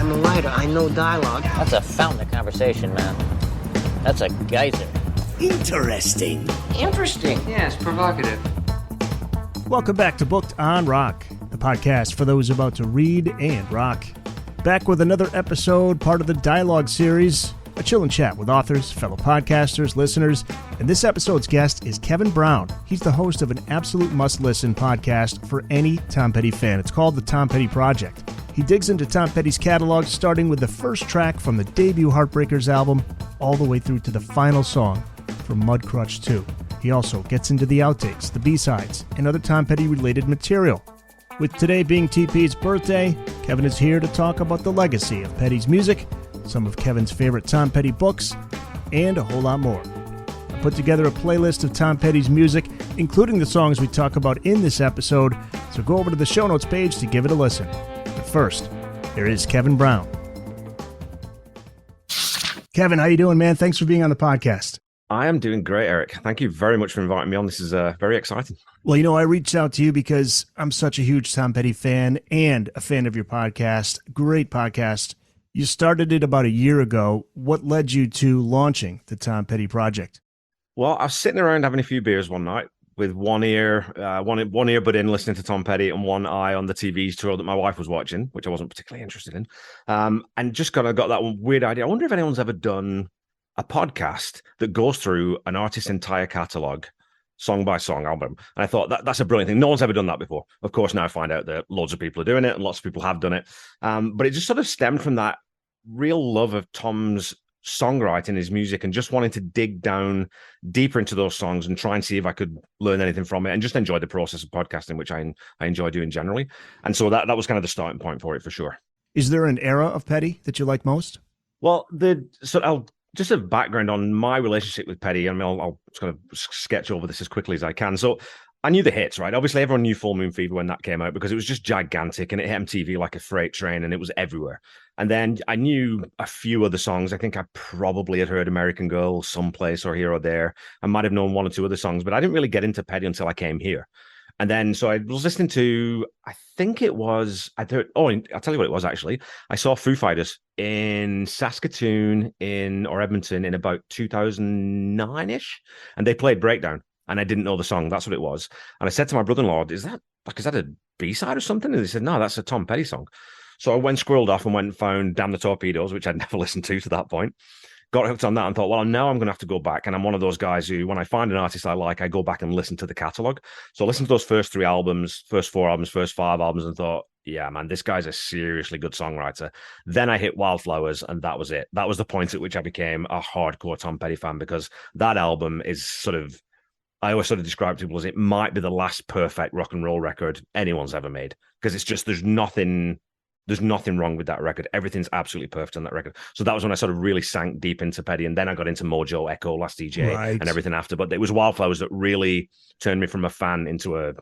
I'm a writer. I know dialogue. That's a fountain of conversation, man. That's a geyser. Interesting. Interesting. Yes, provocative. Welcome back to Booked on Rock, the podcast for those about to read and rock. Back with another episode, part of the Dialogue series, a chill and chat with authors, fellow podcasters, listeners, and this episode's guest is Kevin Brown. He's the host of an absolute must-listen podcast for any Tom Petty fan. It's called The Tom Petty Project. He digs into Tom Petty's catalog, starting with the first track from the debut Heartbreakers album, all the way through to the final song from Mudcrutch 2. He also gets into the outtakes, the B-sides, and other Tom Petty-related material. With today being TP's birthday, Kevin is here to talk about the legacy of Petty's music, some of Kevin's favorite Tom Petty books, and a whole lot more. I put together a playlist of Tom Petty's music, including the songs we talk about in this episode, so go over to the show notes page to give it a listen. But first, here is Kevin Brown. Kevin, how you doing, man? Thanks for being on the podcast. I am doing great, Eric. Thank you very much for inviting me on. This is very exciting. Well, you know, I reached out to you because I'm such a huge Tom Petty fan and a fan of your podcast. Great podcast. You started it about a year ago. What led you to launching the Tom Petty Project? Well, I was sitting around having a few beers one night with one earbud in listening to Tom Petty and one eye on the TV show that my wife was watching, which I wasn't particularly interested in, and just kind of got that weird idea. I wonder if anyone's ever done a podcast that goes through an artist's entire catalog, song by song album. And I thought that's a brilliant thing. No one's ever done that before. Of course, now I find out that loads of people are doing it and lots of people have done it. But it just sort of stemmed from that real love of Tom's songwriting, his music, and just wanting to dig down deeper into those songs and try and see if I could learn anything from it and just enjoy the process of podcasting, which I enjoy doing generally. And so that was kind of the starting point for it, for sure. Is there an era of Petty that you like most? Well, I'll just a background on my relationship with Petty. I mean, I'll just kind of sketch over this as quickly as I can. So I knew the hits, right? Obviously, everyone knew Full Moon Fever when that came out because it was just gigantic and it hit MTV like a freight train and it was everywhere. And then I knew a few other songs. I think I probably had heard American Girl someplace or here or there. I might have known one or two other songs, but I didn't really get into Petty until I came here. And then, so I was listening to, I'll tell you what it was actually. I saw Foo Fighters in Saskatoon or Edmonton in about 2009-ish, and they played Breakdown, and I didn't know the song. That's what it was. And I said to my brother-in-law, is that a B-side or something? And he said, no, that's a Tom Petty song. So I squirreled off and went and found Damn the Torpedoes, which I'd never listened to that point. Got hooked on that and thought, well, now I'm going to have to go back. And I'm one of those guys who, when I find an artist I like, I go back and listen to the catalog. So I listened to those first 3 albums, first 4 albums, first 5 albums, and thought, yeah, man, this guy's a seriously good songwriter. Then I hit Wildflowers, and that was it. That was the point at which I became a hardcore Tom Petty fan, because that album is I always sort of describe to people as it might be the last perfect rock and roll record anyone's ever made. Because it's just, there's nothing wrong with that record. Everything's absolutely perfect on that record. So that was when I sort of really sank deep into Petty. And then I got into Mojo, Echo, Last DJ, and everything after. But it was Wildflowers that really turned me from a fan into a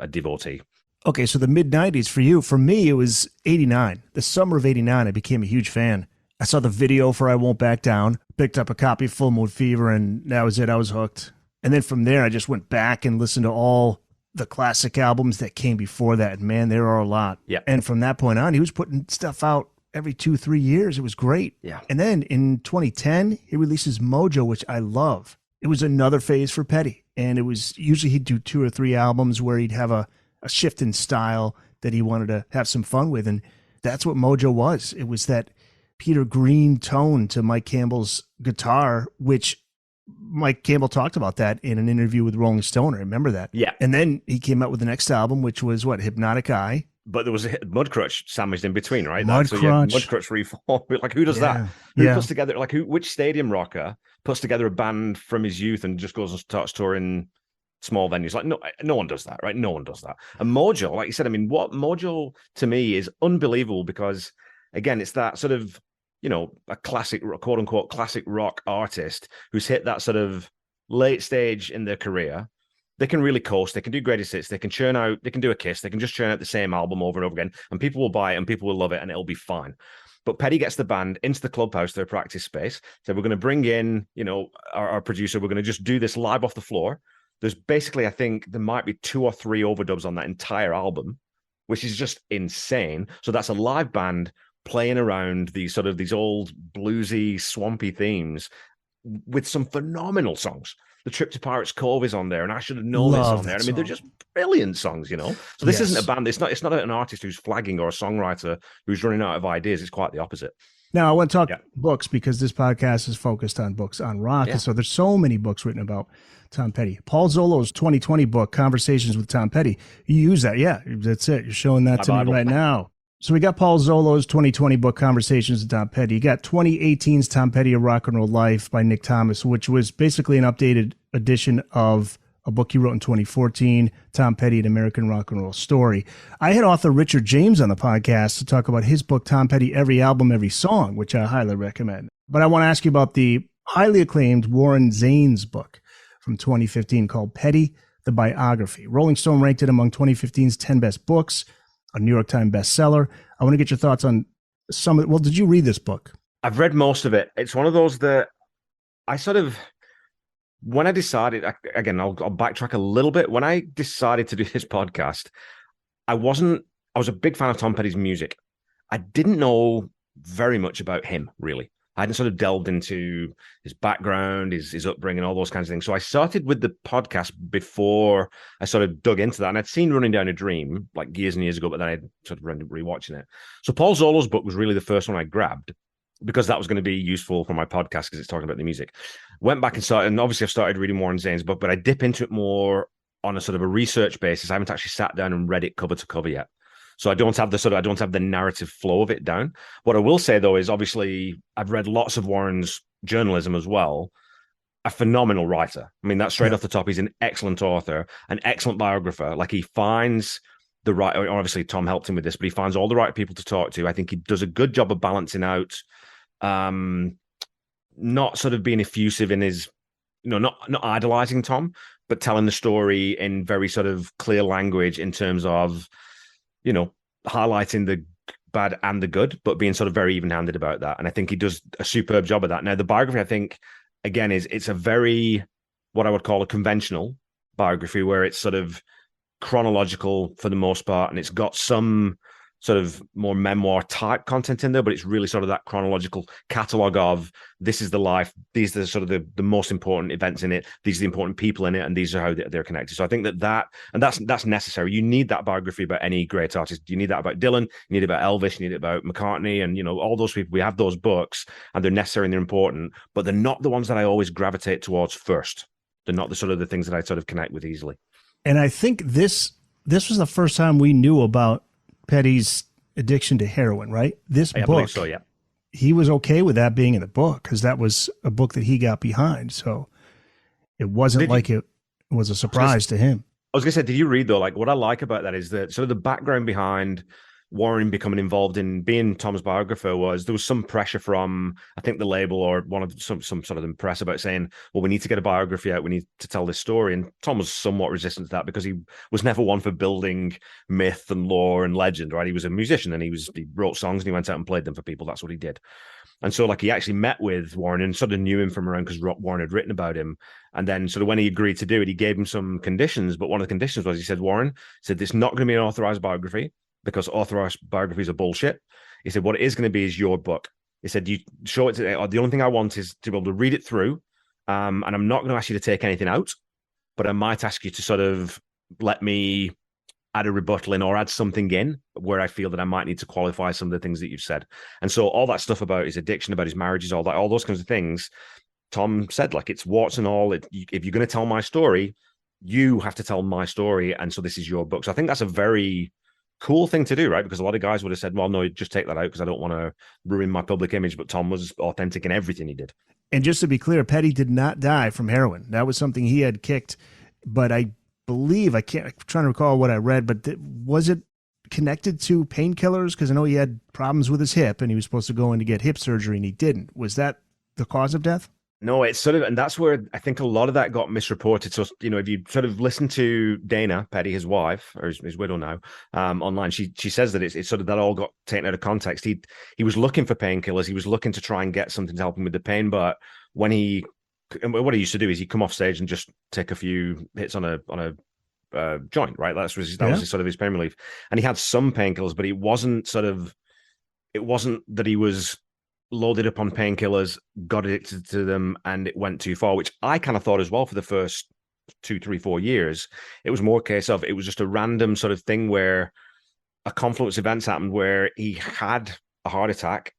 devotee. Okay, so the mid-90s for you. For me, it was 89. The summer of 89, I became a huge fan. I saw the video for I Won't Back Down, picked up a copy of Full Moon Fever, and that was it. I was hooked. And then from there, I just went back and listened to all the classic albums that came before that. And man, there are a lot. Yeah. And from that point on, he was putting stuff out every 2-3 years. It was great. Yeah. And then in 2010, he releases Mojo, which I love. It was another phase for Petty. And it was usually he'd do 2 or 3 albums where he'd have a shift in style that he wanted to have some fun with. And that's what Mojo was. It was that Peter Green tone to Mike Campbell's guitar, which Mike Campbell talked about that in an interview with Rolling Stone. I remember that. Yeah. And then he came out with the next album, which was Hypnotic Eye. But there was a Mudcrutch sandwiched in between, right? Mudcrutch. Mudcrutch Reform. Like, who does that? Who puts together, which stadium rocker puts together a band from his youth and just goes and starts touring small venues? Like, no one does that, right? No one does that. And Mojo, like you said, I mean, what Mojo to me is unbelievable because, again, it's that sort of, a classic, quote unquote, classic rock artist who's hit that sort of late stage in their career. They can really coast. They can do greatest hits. They can do a Kiss. They can just churn out the same album over and over again, and people will buy it and people will love it and it'll be fine. But Petty gets the band into the clubhouse, their practice space. So we're going to bring in, our producer. We're going to just do this live off the floor. There's basically, I think there might be 2 or 3 overdubs on that entire album, which is just insane. So that's a live band playing around these old bluesy, swampy themes with some phenomenal songs. The Trip to Pirates Cove is on there, and I Should Have Known it's on there. I mean, they're just brilliant songs, you know. So this isn't a band. It's not an artist who's flagging or a songwriter who's running out of ideas. It's quite the opposite. Now, I want to talk books because this podcast is focused on books on rock. And so there's so many books written about Tom Petty. Paul Zolo's 2020 book, Conversations with Tom Petty. You use that. Yeah, that's it. You're showing that to me right now. So we got Paul Zolo's 2020 book, Conversations with Tom Petty. You got 2018's Tom Petty, A Rock and Roll Life by Nick Thomas, which was basically an updated edition of a book he wrote in 2014, Tom Petty, An American Rock and Roll Story. I had author Richard James on the podcast to talk about his book, Tom Petty, Every Album, Every Song, which I highly recommend. But I want to ask you about the highly acclaimed Warren Zanes book from 2015 called Petty, the Biography. Rolling Stone ranked it among 2015's 10 best books, a New York Times bestseller. I want to get your thoughts on some of it. Well, did you read this book? I've read most of it. It's one of those that I sort of, when I decided, again, I'll backtrack a little bit. When I decided to do this podcast, I was a big fan of Tom Petty's music. I didn't know very much about him, really. I hadn't sort of delved into his background, his upbringing, all those kinds of things. So I started with the podcast before I sort of dug into that. And I'd seen Running Down a Dream like years and years ago, but then I sort of ended up rewatching it. So Paul Zolo's book was really the first one I grabbed because that was going to be useful for my podcast because it's talking about the music. Went back and started, and obviously I've started reading Warren Zane's book, but I dip into it more on a sort of a research basis. I haven't actually sat down and read it cover to cover yet. So I don't have the narrative flow of it down. What I will say though is obviously I've read lots of Warren's journalism as well. A phenomenal writer. I mean, that's straight off the top. He's an excellent author, an excellent biographer. Like he finds the right, obviously Tom helped him with this, but he finds all the right people to talk to. I think he does a good job of balancing out, not sort of being effusive in his, not idolizing Tom, but telling the story in very sort of clear language in terms of, highlighting the bad and the good, but being sort of very even-handed about that. And I think he does a superb job of that. Now, the biography, I think, again, it's a very, what I would call a conventional biography, where it's sort of chronological for the most part, and it's got some sort of more memoir type content in there, but it's really sort of that chronological catalogue of this is the life, these are sort of the most important events in it, these are the important people in it, and these are how they're connected. So I think that's necessary. You need that biography about any great artist. You need that about Dylan, you need it about Elvis, you need it about McCartney, and all those people. We have those books and they're necessary and they're important, but they're not the ones that I always gravitate towards first. They're not the sort of the things that I sort of connect with easily. And I think this was the first time we knew about Petty's addiction to heroin, right? This book, I believe so, yeah. He was okay with that being in the book because that was a book that he got behind. So it wasn't it was a surprise to him. I was going to say, did you read though? Like what I like about that is that sort of the background behind Warren becoming involved in being Tom's biographer was there was some pressure from, I think, the label or one of some sort of the press about saying, well, we need to get a biography out. We need to tell this story. And Tom was somewhat resistant to that because he was never one for building myth and lore and legend, right? He was a musician and he wrote songs and he went out and played them for people. That's what he did. And so like he actually met with Warren and sort of knew him from around because Warren had written about him. And then sort of when he agreed to do it, he gave him some conditions. But one of the conditions was, he said, Warren said, it's not going to be an authorized biography, because authorized biographies are bullshit. He said, what it is going to be is your book. He said, you show it to, the only thing I want is to be able to read it through. And I'm not going to ask you to take anything out, but I might ask you to sort of let me add a rebuttal in or add something in where I feel that I might need to qualify some of the things that you've said. And so all that stuff about his addiction, about his marriages, all those kinds of things, Tom said, like, it's warts and all. If you're going to tell my story, you have to tell my story. And so this is your book. So I think that's a very cool thing to do, right? Because a lot of guys would have said, well, no, just take that out because I don't want to ruin my public image. But Tom was authentic in everything he did. And just to be clear, Petty did not die from heroin. That was something he had kicked. But I believe, I'm trying to recall what I read, but was it connected to painkillers? Because I know he had problems with his hip and he was supposed to go in to get hip surgery and he didn't. Was that the cause of death? No, it's sort of, and that's where I think a lot of that got misreported. So, if you sort of listen to Dana Petty, his wife, or his widow now, online, she says that it's sort of that all got taken out of context. He was looking for painkillers. He was looking to try and get something to help him with the pain. But what he used to do is he'd come off stage and just take a few hits on a joint, right? That was sort of his pain relief. And he had some painkillers, but it wasn't sort of, it wasn't that he was loaded up on painkillers, got addicted to them, and it went too far, which I kind of thought as well for the first 2, 3, 4 years. It was more a case of it was just a random sort of thing where a confluence of events happened where he had a heart attack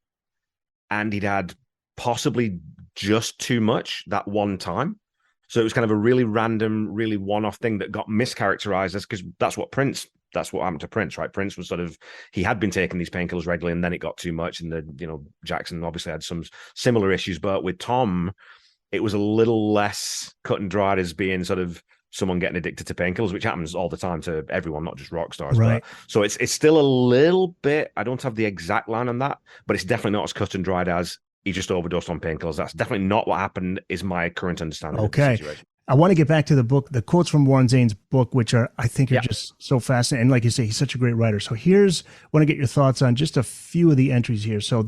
and he'd had possibly just too much that one time. So it was kind of a really random, really one-off thing that got mischaracterized as, because that's what happened to Prince, right? Prince was sort of, he had been taking these painkillers regularly and then it got too much. And Jackson obviously had some similar issues, but with Tom, it was a little less cut and dried as being sort of someone getting addicted to painkillers, which happens all the time to everyone, not just rock stars. Right. But, so it's still a little bit, I don't have the exact line on that, but it's definitely not as cut and dried as he just overdosed on painkillers. That's definitely not what happened, is my current understanding of the situation. I want to get back to the book, the quotes from Warren Zane's book, which I think are just so fascinating. And like you say, he's such a great writer. So I want to get your thoughts on just a few of the entries here. So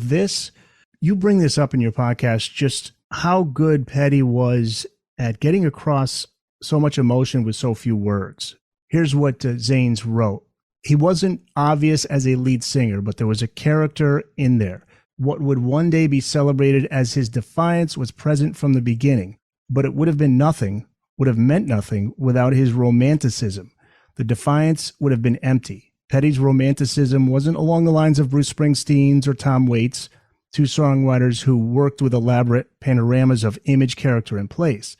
you bring this up in your podcast, just how good Petty was at getting across so much emotion with so few words. Here's what Zane's wrote. He wasn't obvious as a lead singer, but there was a character in there. What would one day be celebrated as his defiance was present from the beginning, but it would have meant nothing without his romanticism. The defiance would have been empty. Petty's romanticism wasn't along the lines of Bruce Springsteen's or Tom Waits, two songwriters who worked with elaborate panoramas of image, character, and place.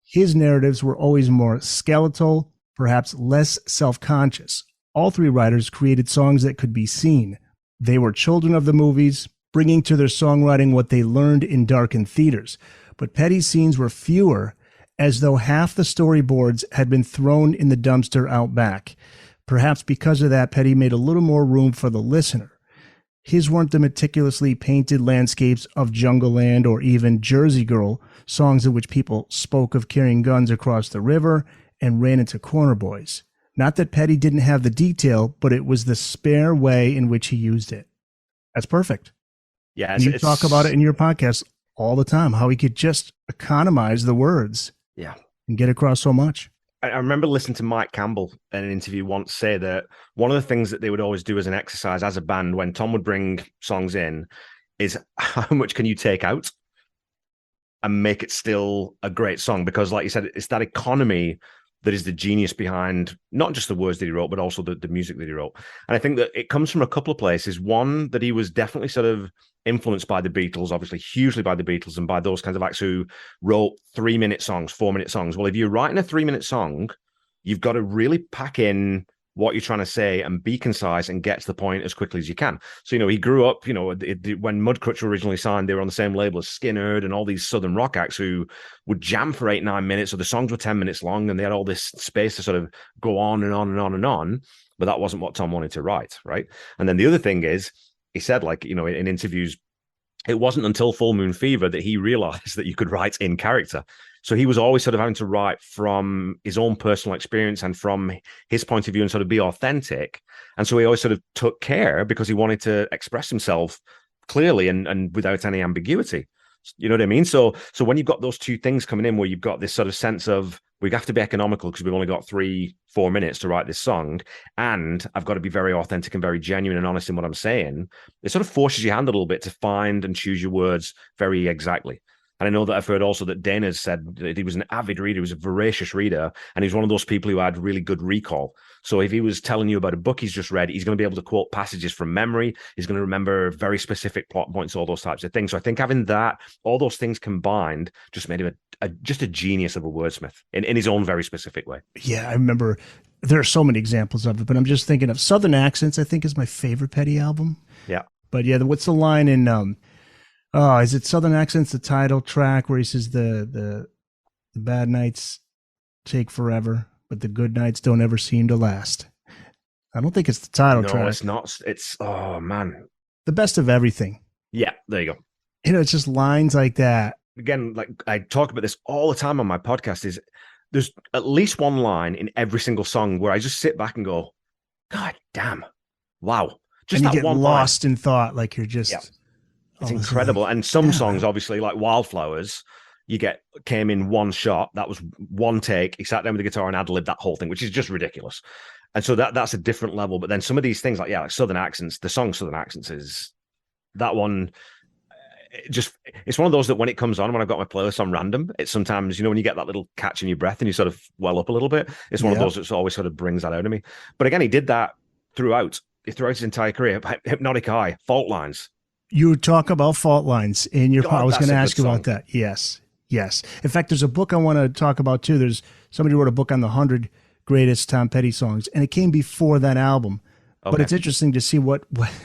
His narratives were always more skeletal, perhaps less self-conscious. All three writers created songs that could be seen. They were children of the movies, bringing to their songwriting what they learned in darkened theaters. But Petty's scenes were fewer, as though half the storyboards had been thrown in the dumpster out back. Perhaps because of that, Petty made a little more room for the listener. His weren't the meticulously painted landscapes of Jungle Land or even Jersey Girl, songs in which people spoke of carrying guns across the river and ran into corner boys. Not that Petty didn't have the detail, but it was the spare way in which he used it. That's perfect. Yeah, and you talk about it in your podcast all the time, how he could just economize the words and get across so much. I remember listening to Mike Campbell in an interview once say that one of the things that they would always do as an exercise as a band when Tom would bring songs in is how much can you take out and make it still a great song? Because like you said, it's that economy that is the genius behind not just the words that he wrote, but also the music that he wrote. And I think that it comes from a couple of places. One, that he was definitely sort of influenced by the Beatles, obviously hugely by the Beatles and by those kinds of acts who wrote 3-minute songs, 4-minute songs. Well, if you're writing a 3-minute song, you've got to really pack in what you're trying to say and be concise and get to the point as quickly as you can. So, he grew up, when Mudcrutch were originally signed, they were on the same label as Skinner and all these Southern rock acts who would jam for 8-9 minutes. So the songs were 10 minutes long and they had all this space to sort of go on and on and on and on. But that wasn't what Tom wanted to write, right? And then the other thing is, he said, in interviews, it wasn't until Full Moon Fever that he realized that you could write in character. So he was always sort of having to write from his own personal experience and from his point of view and sort of be authentic. And so he always sort of took care because he wanted to express himself clearly and without any ambiguity. You know what I mean? So when you've got those two things coming in where you've got this sort of sense of we have to be economical because we've only got 3-4 minutes to write this song, and I've got to be very authentic and very genuine and honest in what I'm saying, it sort of forces your hand a little bit to find and choose your words very exactly. And I know that I've heard also that Dana's said that he was an avid reader, he was a voracious reader, and he's one of those people who had really good recall. So if he was telling you about a book he's just read, he's going to be able to quote passages from memory. He's going to remember very specific plot points, all those types of things. So I think having that, all those things combined, just made him just a genius of a wordsmith in his own very specific way. Yeah, I remember there are so many examples of it, but I'm just thinking of Southern Accents, I think is my favorite Petty album. Yeah. But yeah, what's the line in... is it Southern Accents, the title track where he says the bad nights take forever, but the good nights don't ever seem to last? I don't think it's the title track. No, it's not. It's, oh man. The best of everything. Yeah, there you go. It's just lines like that. Again, like I talk about this all the time on my podcast, is there's at least one line in every single song where I just sit back and go, God damn. Wow. Just and you that get one lost line. in thought, like you're just... Yeah. It's incredible. And some songs, obviously, like Wildflowers, came in one shot. That was one take. He sat down with the guitar and ad-libbed that whole thing, which is just ridiculous. And so that's a different level. But then some of these things, like Southern Accents, the song Southern Accents is that one, it's one of those that when it comes on, when I've got my playlist on random, it's sometimes, when you get that little catch in your breath and you sort of well up a little bit, it's one of those that always sort of brings that out of me. But again, he did that throughout his entire career. Hypnotic Eye, Fault Lines. You talk about fault lines in your. I was going to ask you song. about that. Yes. In fact, there's a book I want to talk about too. There's somebody who wrote a book on the 100 greatest Tom Petty songs, and it came before that album. Okay. But it's interesting to see what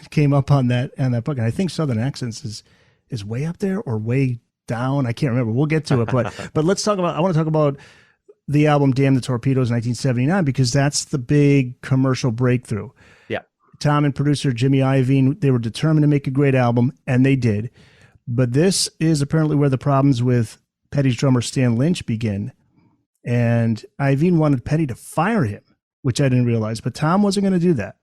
came up on that book. And I think Southern Accents is way up there or way down. I can't remember. We'll get to it. But let's talk about. I want to talk about the album "Damn the Torpedoes" 1979 because that's the big commercial breakthrough. Yeah. Tom and producer Jimmy Iovine, they were determined to make a great album, and they did. But this is apparently where the problems with Petty's drummer Stan Lynch begin. And Iovine wanted Petty to fire him, which I didn't realize, but Tom wasn't going to do that.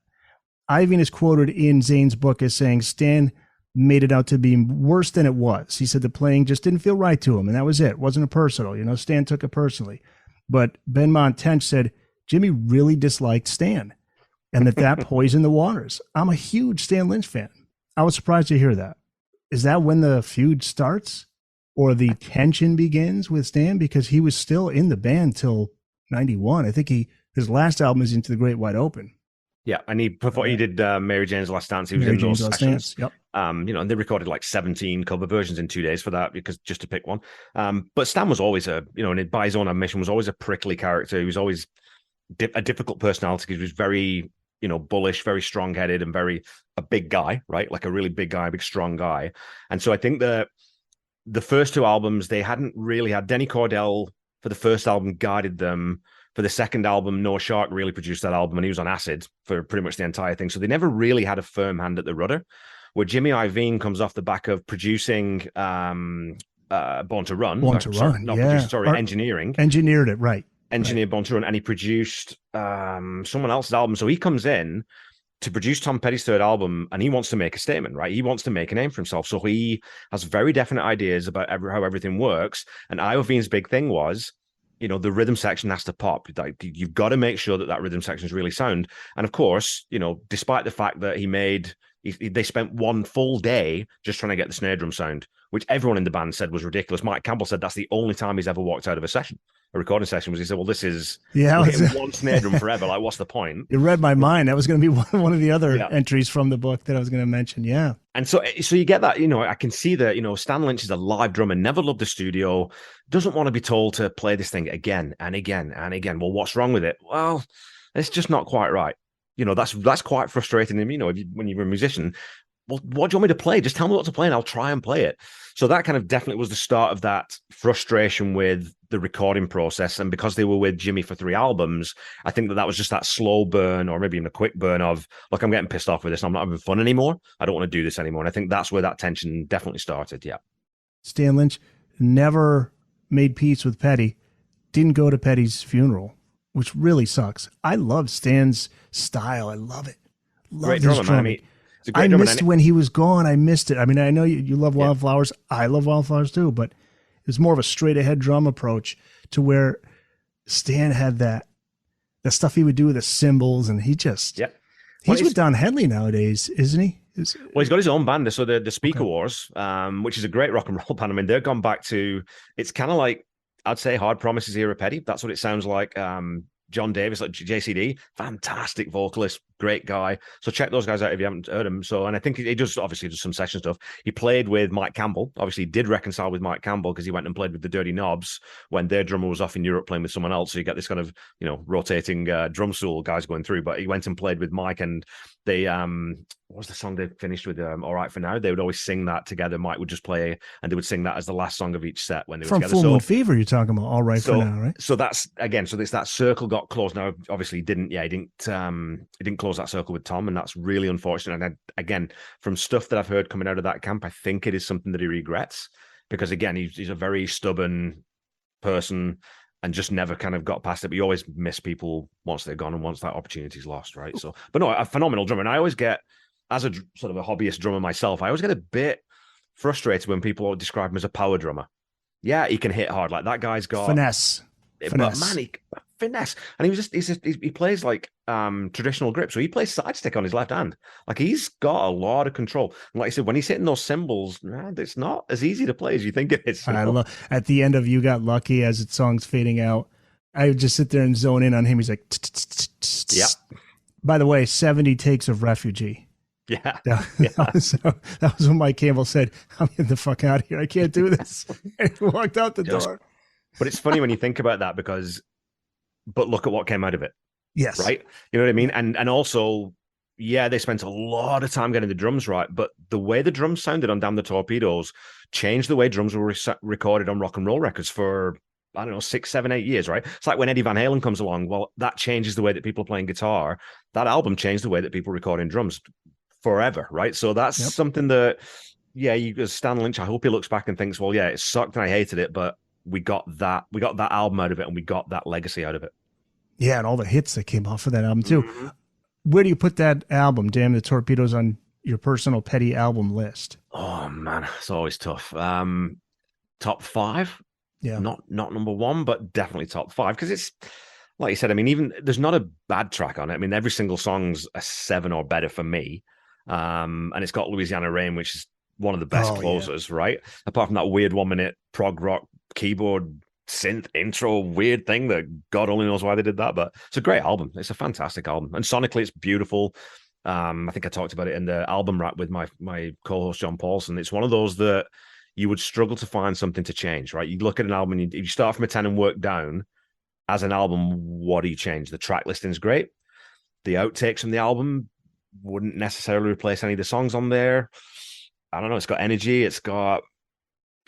Iovine is quoted in Zane's book as saying Stan made it out to be worse than it was. He said the playing just didn't feel right to him, and that was it. It wasn't a personal. Stan took it personally. But Benmont Tench said Jimmy really disliked Stan and that poisoned the waters. I'm a huge Stan Lynch fan. I was surprised to hear that. Is that when the feud starts or the tension begins with Stan? Because he was still in the band till 91. I think his last album is Into the Great Wide Open. Yeah, and before he did Mary Jane's Last Dance, he was in those sessions. Yep. And they recorded like 17 cover versions in 2 days for that, because just to pick one. But Stan was always and by his own admission, was always a prickly character. He was always a difficult personality because he was very, bullish, very strong-headed, and a big guy, right? Like a really big guy, big strong guy. And so I think the first two albums, they hadn't really had Denny Cordell for the first album, guided them. For the second album, Noah Shark really produced that album, and he was on acid for pretty much the entire thing. So they never really had a firm hand at the rudder. Where Jimmy Iovine comes off the back of producing Born to Run. Engineering. Engineered it, right. Engineered Born to Run, and he produced someone else's album. So he comes in to produce Tom Petty's third album, and he wants to make a statement, right? He wants to make a name for himself. So he has very definite ideas about how everything works. And Iovine's big thing was, the rhythm section has to pop. Like, you've got to make sure that rhythm section is really sound. And of course, despite the fact that they spent one full day just trying to get the snare drum sound, which everyone in the band said was ridiculous. Mike Campbell said that's the only time he's ever walked out of a recording session, was he said, well, this is one snare drum forever. Like, what's the point? It read my mind. That was going to be one of the other entries from the book that I was going to mention. Yeah. And so you get that, I can see that, Stan Lynch is a live drummer, never loved the studio, doesn't want to be told to play this thing again and again and again. Well, what's wrong with it? Well, it's just not quite right. That's quite frustrating. When you're a musician, well, what do you want me to play? Just tell me what to play and I'll try and play it. So that kind of definitely was the start of that frustration with the recording process. And because they were with Jimmy for 3 albums, I think that was just that slow burn, or maybe even a quick burn of, look, I'm getting pissed off with this. I'm not having fun anymore. I don't want to do this anymore. And I think that's where that tension definitely started. Yeah. Stan Lynch never made peace with Petty, didn't go to Petty's funeral, which really sucks. I love Stan's style. I love it. Great drummer, man. I mean, I missed when he was gone. I missed it. I mean, I know you love Wildflowers. I love Wildflowers too, but it was more of a straight ahead drum approach to where Stan had the stuff he would do with the cymbals, and he just, he's with Don Henley nowadays, isn't he? Well, he's got his own band. So the Speaker Wars, which is a great rock and roll band. I mean, they've gone back to, it's kind of like, I'd say Hard Promises era Petty. That's what it sounds like. John Davis, like JCD, fantastic vocalist, great guy. So check those guys out if you haven't heard him. So, and I think he does some session stuff. He played with Mike Campbell. Obviously, he did reconcile with Mike Campbell because he went and played with the Dirty Knobs when their drummer was off in Europe playing with someone else. So you get this kind of, rotating drum stool guys going through. But he went and played with Mike, and they, what was the song they finished with? All Right For Now. They would always sing that together. Mike would just play, and they would sing that as the last song of each set when they were from together. Full Moon Fever, you're talking about All Right For Now, right? So that's again. So this that circle got closed. Now, obviously, he didn't close that circle with Tom, and that's really unfortunate. And again, from stuff that I've heard coming out of that camp, I think it is something that he regrets, because again, he's a very stubborn person and just never kind of got past it. But you always miss people once they're gone and once that opportunity's lost, right? So, but no, a phenomenal drummer. And I always get, as a sort of a hobbyist drummer myself, I always get a bit frustrated when people describe him as a power drummer. Yeah, he can hit hard. Like, that guy's got finesse. But man, finesse. And he plays like traditional grip. So he plays side stick on his left hand. Like he's got a lot of control. And like I said, when he's hitting those cymbals, man, it's not as easy to play as you think it is. I love at the end of You Got Lucky as the song's fading out. I would just sit there and zone in on him. He's like, yeah. By the way, 70 takes of Refugee. Yeah. That was when Mike Campbell said, I'm getting the fuck out of here. I can't do this. And he walked out the door. But it's funny when you think about that but look at what came out of it. Yes. Right? You know what I mean? And also, yeah, they spent a lot of time getting the drums right, but the way the drums sounded on Damn the Torpedoes changed the way drums were recorded on rock and roll records for, I don't know, 6, 7, 8 years, right? It's like when Eddie Van Halen comes along, well, that changes the way that people are playing guitar. That album changed the way that people record in drums forever, right? So that's something that, yeah, as Stan Lynch, I hope he looks back and thinks, well, yeah, it sucked and I hated it, but we got that album out of it and we got that legacy out of it. Yeah, and all the hits that came off of that album too. Mm-hmm. Where do you put that album, Damn the Torpedoes, on your personal Petty album list? Oh man, it's always tough. Top 5? Yeah. Not number 1, but definitely top 5. Because it's, like you said, I mean, even there's not a bad track on it. I mean, every single song's a 7 or better for me. And it's got Louisiana Rain, which is one of the best closers, right? Apart from that weird 1-minute prog rock keyboard synth intro weird thing that God only knows why they did that, but it's a great album. It's a fantastic album, and sonically it's beautiful. I think I talked about it in the album wrap with my co-host John Paulson. It's one of those that you would struggle to find something to change, right? You look at an album and you start from a 10 and work down. As an album, what do you change? The track listing is great. The outtakes from the album wouldn't necessarily replace any of the songs on there. I don't know. It's got energy. It's got,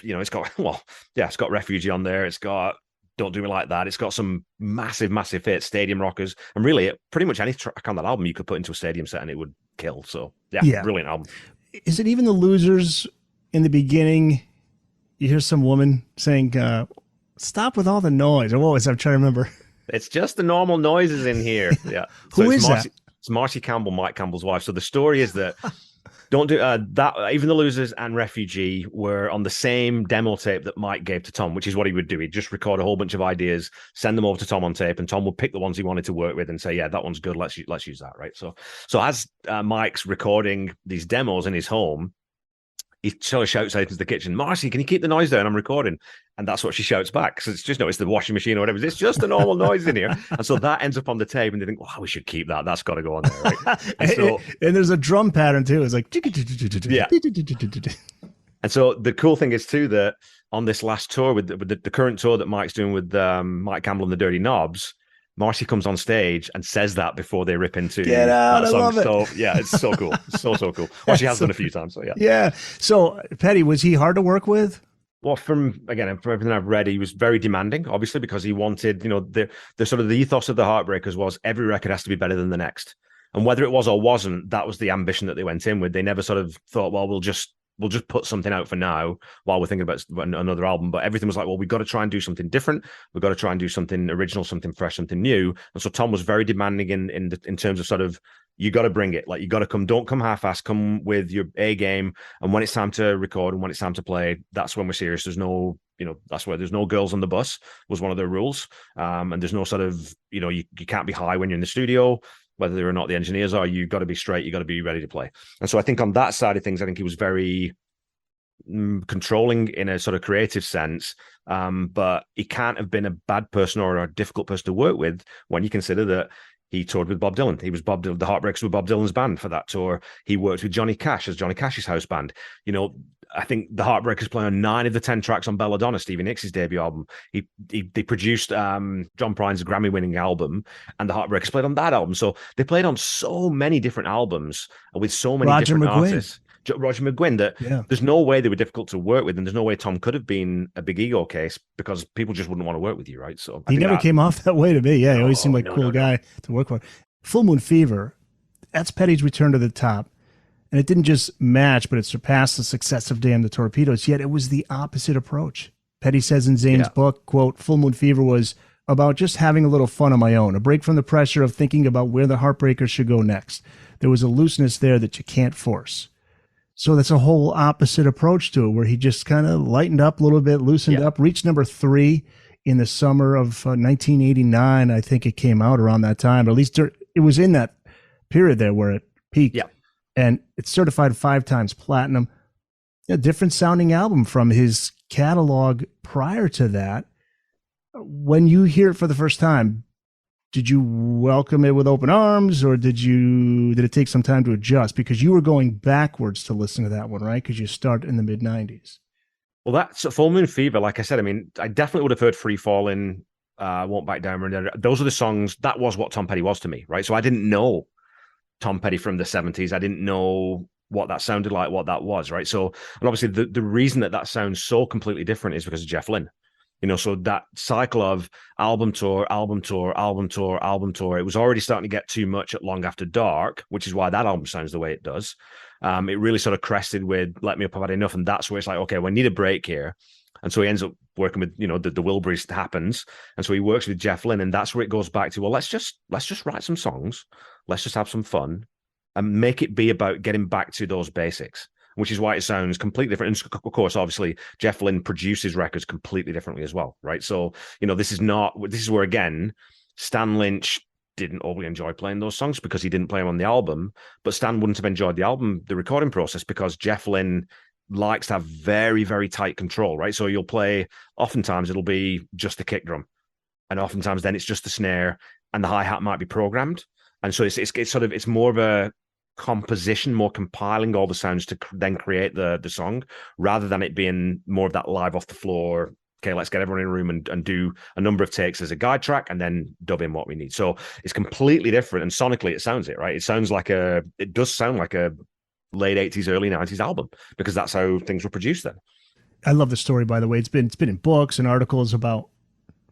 it's got Refugee on there. It's got Don't Do Me Like That. It's got some massive, massive hits, stadium rockers. And really, pretty much any track on that album you could put into a stadium set and it would kill. So, yeah. Brilliant album. Is it even the Losers in the beginning? You hear some woman saying, stop with all the noise. Or what was I trying to remember? It's just the normal noises in here. Yeah. Who is that? It's Marcy Campbell, Mike Campbell's wife. So the story is that don't do that. Even the Losers and Refugee were on the same demo tape that Mike gave to Tom, which is what he would do. He'd just record a whole bunch of ideas, send them over to Tom on tape, and Tom would pick the ones he wanted to work with and say, "Yeah, that one's good. Let's use that." Right. So as Mike's recording these demos in his home, he sort of shouts out into the kitchen, "Marcy, can you keep the noise down? I'm recording." And that's what she shouts back. Because it's just, it's the washing machine or whatever. It's just a normal noise in here. And so that ends up on the tape. And they think, wow, we should keep that. That's got to go on there. Right? And there's a drum pattern too. It's like, yeah. And so the cool thing is too, that on this last tour with the current tour that Mike's doing with Mike Campbell and the Dirty Knobs, Marcy comes on stage and says that before they rip into Get Out. that song. I love it. So yeah, it's so cool. So cool. Well, she has done a few times. So yeah. Yeah. So Petty, was he hard to work with? Well, from everything I've read, he was very demanding, obviously, because he wanted, the sort of the ethos of the Heartbreakers was every record has to be better than the next. And whether it was or wasn't, that was the ambition that they went in with. They never sort of thought, well, we'll just put something out for now while we're thinking about another album. But everything was like, well, we've got to try and do something different. We've got to try and do something original, something fresh, something new. And so Tom was very demanding in terms of sort of, you got to bring it. Like, you got to don't come half-assed, come with your A game. And when it's time to record and when it's time to play, that's when we're serious. There's no, that's where there's no girls on the bus was one of their rules. And there's no sort of, you can't be high when you're in the studio, whether or not the engineers are. You got to be straight. You got to be ready to play. And so I think on that side of things, I think he was very controlling in a sort of creative sense. But he can't have been a bad person or a difficult person to work with when you consider that he toured with Bob Dylan. He was Bob Dylan, the Heartbreakers were Bob Dylan's band for that tour. He worked with Johnny Cash as Johnny Cash's house band. I think the Heartbreakers play on 9 of the 10 tracks on Belladonna, Stevie Nicks' debut album. They produced John Prine's Grammy-winning album, and the Heartbreakers played on that album. So they played on so many different albums with so many different artists. Roger McGuinn, there's no way they were difficult to work with, and there's no way Tom could have been a big ego case because people just wouldn't want to work with you, right? So he never came off that way to me. Yeah, he always seemed like a cool guy to work with. Full Moon Fever, that's Petty's return to the top. And it didn't just match, but it surpassed the success of Damn the Torpedoes, yet it was the opposite approach. Petty says in Zane's book, quote, Full Moon Fever was about just having a little fun on my own, a break from the pressure of thinking about where the Heartbreakers should go next. There was a looseness there that you can't force. So that's a whole opposite approach to it, where he just kind of lightened up a little bit, loosened up, reached number 3 in the summer of 1989. I think it came out around that time, or at least it was in that period there where it peaked. Yeah. And it's certified 5 times platinum. A different sounding album from his catalog prior to that. When you hear it for the first time, did you welcome it with open arms, or did it take some time to adjust? Because you were going backwards to listen to that one, right? Because you start in the mid 90s. Well, that's Full Moon Fever. Like I said, I mean, I definitely would have heard Free Fallin', Won't Back Down. Those are the songs. That was what Tom Petty was to me, right? So I didn't know Tom Petty from the 70s. I didn't know what that sounded like, what that was, right? So, and obviously the reason that sounds so completely different is because of Jeff Lynne. So that cycle of album tour, album tour, album tour, album tour, it was already starting to get too much at Long After Dark, which is why that album sounds the way it does. It really sort of crested with Let Me Up, I've Had Enough, and that's where it's like, okay, we need a break here. And so he ends up working with, the Wilburys happens. And so he works with Jeff Lynne, and that's where it goes back to, well, let's just write some songs. Let's just have some fun and make it be about getting back to those basics, which is why it sounds completely different. And of course, obviously, Jeff Lynne produces records completely differently as well, right? So, this is where, again, Stan Lynch didn't overly enjoy playing those songs because he didn't play them on the album, but Stan wouldn't have enjoyed the recording process, because Jeff Lynne likes to have very, very tight control, right? So you'll play, oftentimes it'll be just the kick drum, and oftentimes then it's just the snare, and the hi-hat might be programmed. And so it's more of a composition, more compiling all the sounds to then create the song, rather than it being more of that live off the floor. Okay, let's get everyone in a room and do a number of takes as a guide track and then dub in what we need. So it's completely different, and sonically it sounds it, right? It does sound like a late 80s, early 90s album, because that's how things were produced then. I love the story, by the way. It's been in books and articles about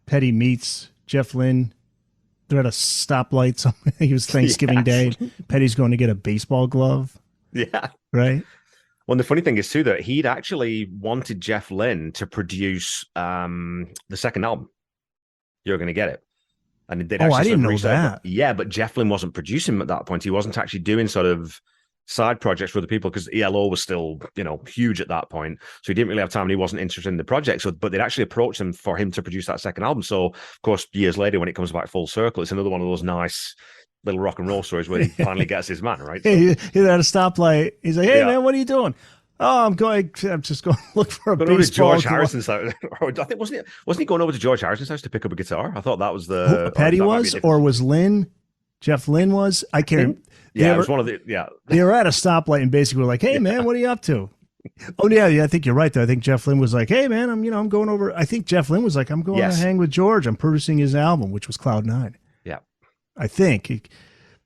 Petty meets Jeff Lynne. They're at a stoplight. It was Thanksgiving Day. Petty's going to get a baseball glove. Yeah. Right? Well, the funny thing is, too, that he'd actually wanted Jeff Lynne to produce the second album, You're Gonna Get It. And they'd I didn't know that. Yeah, but Jeff Lynne wasn't producing at that point. He wasn't actually doing sort of side projects for other people, because ELO was still, huge at that point. So he didn't really have time, and he wasn't interested in the project. So, but they'd actually approached him for him to produce that second album. So, of course, years later, when it comes back full circle, it's another one of those nice little rock and roll stories where he finally gets his man, right? So, he's at a stoplight. He's like, "Hey, man, what are you doing?" "Oh, I'm just going to look for a baseball." George Harrison's house. I think wasn't he going over to George Harrison's house to pick up a guitar? I thought that was the Petty was, or was Lynn? Jeff Lynne was. I can't. Yeah, it was one of the. Yeah, they were at a stoplight and basically were like, "Hey, man, what are you up to?" Oh yeah, I think you're right though. I think Jeff Lynne was like, "Hey, man, I'm going over." I think Jeff Lynne was like, "I'm going to hang with George. I'm producing his album, which was Cloud 9." Yeah, I think.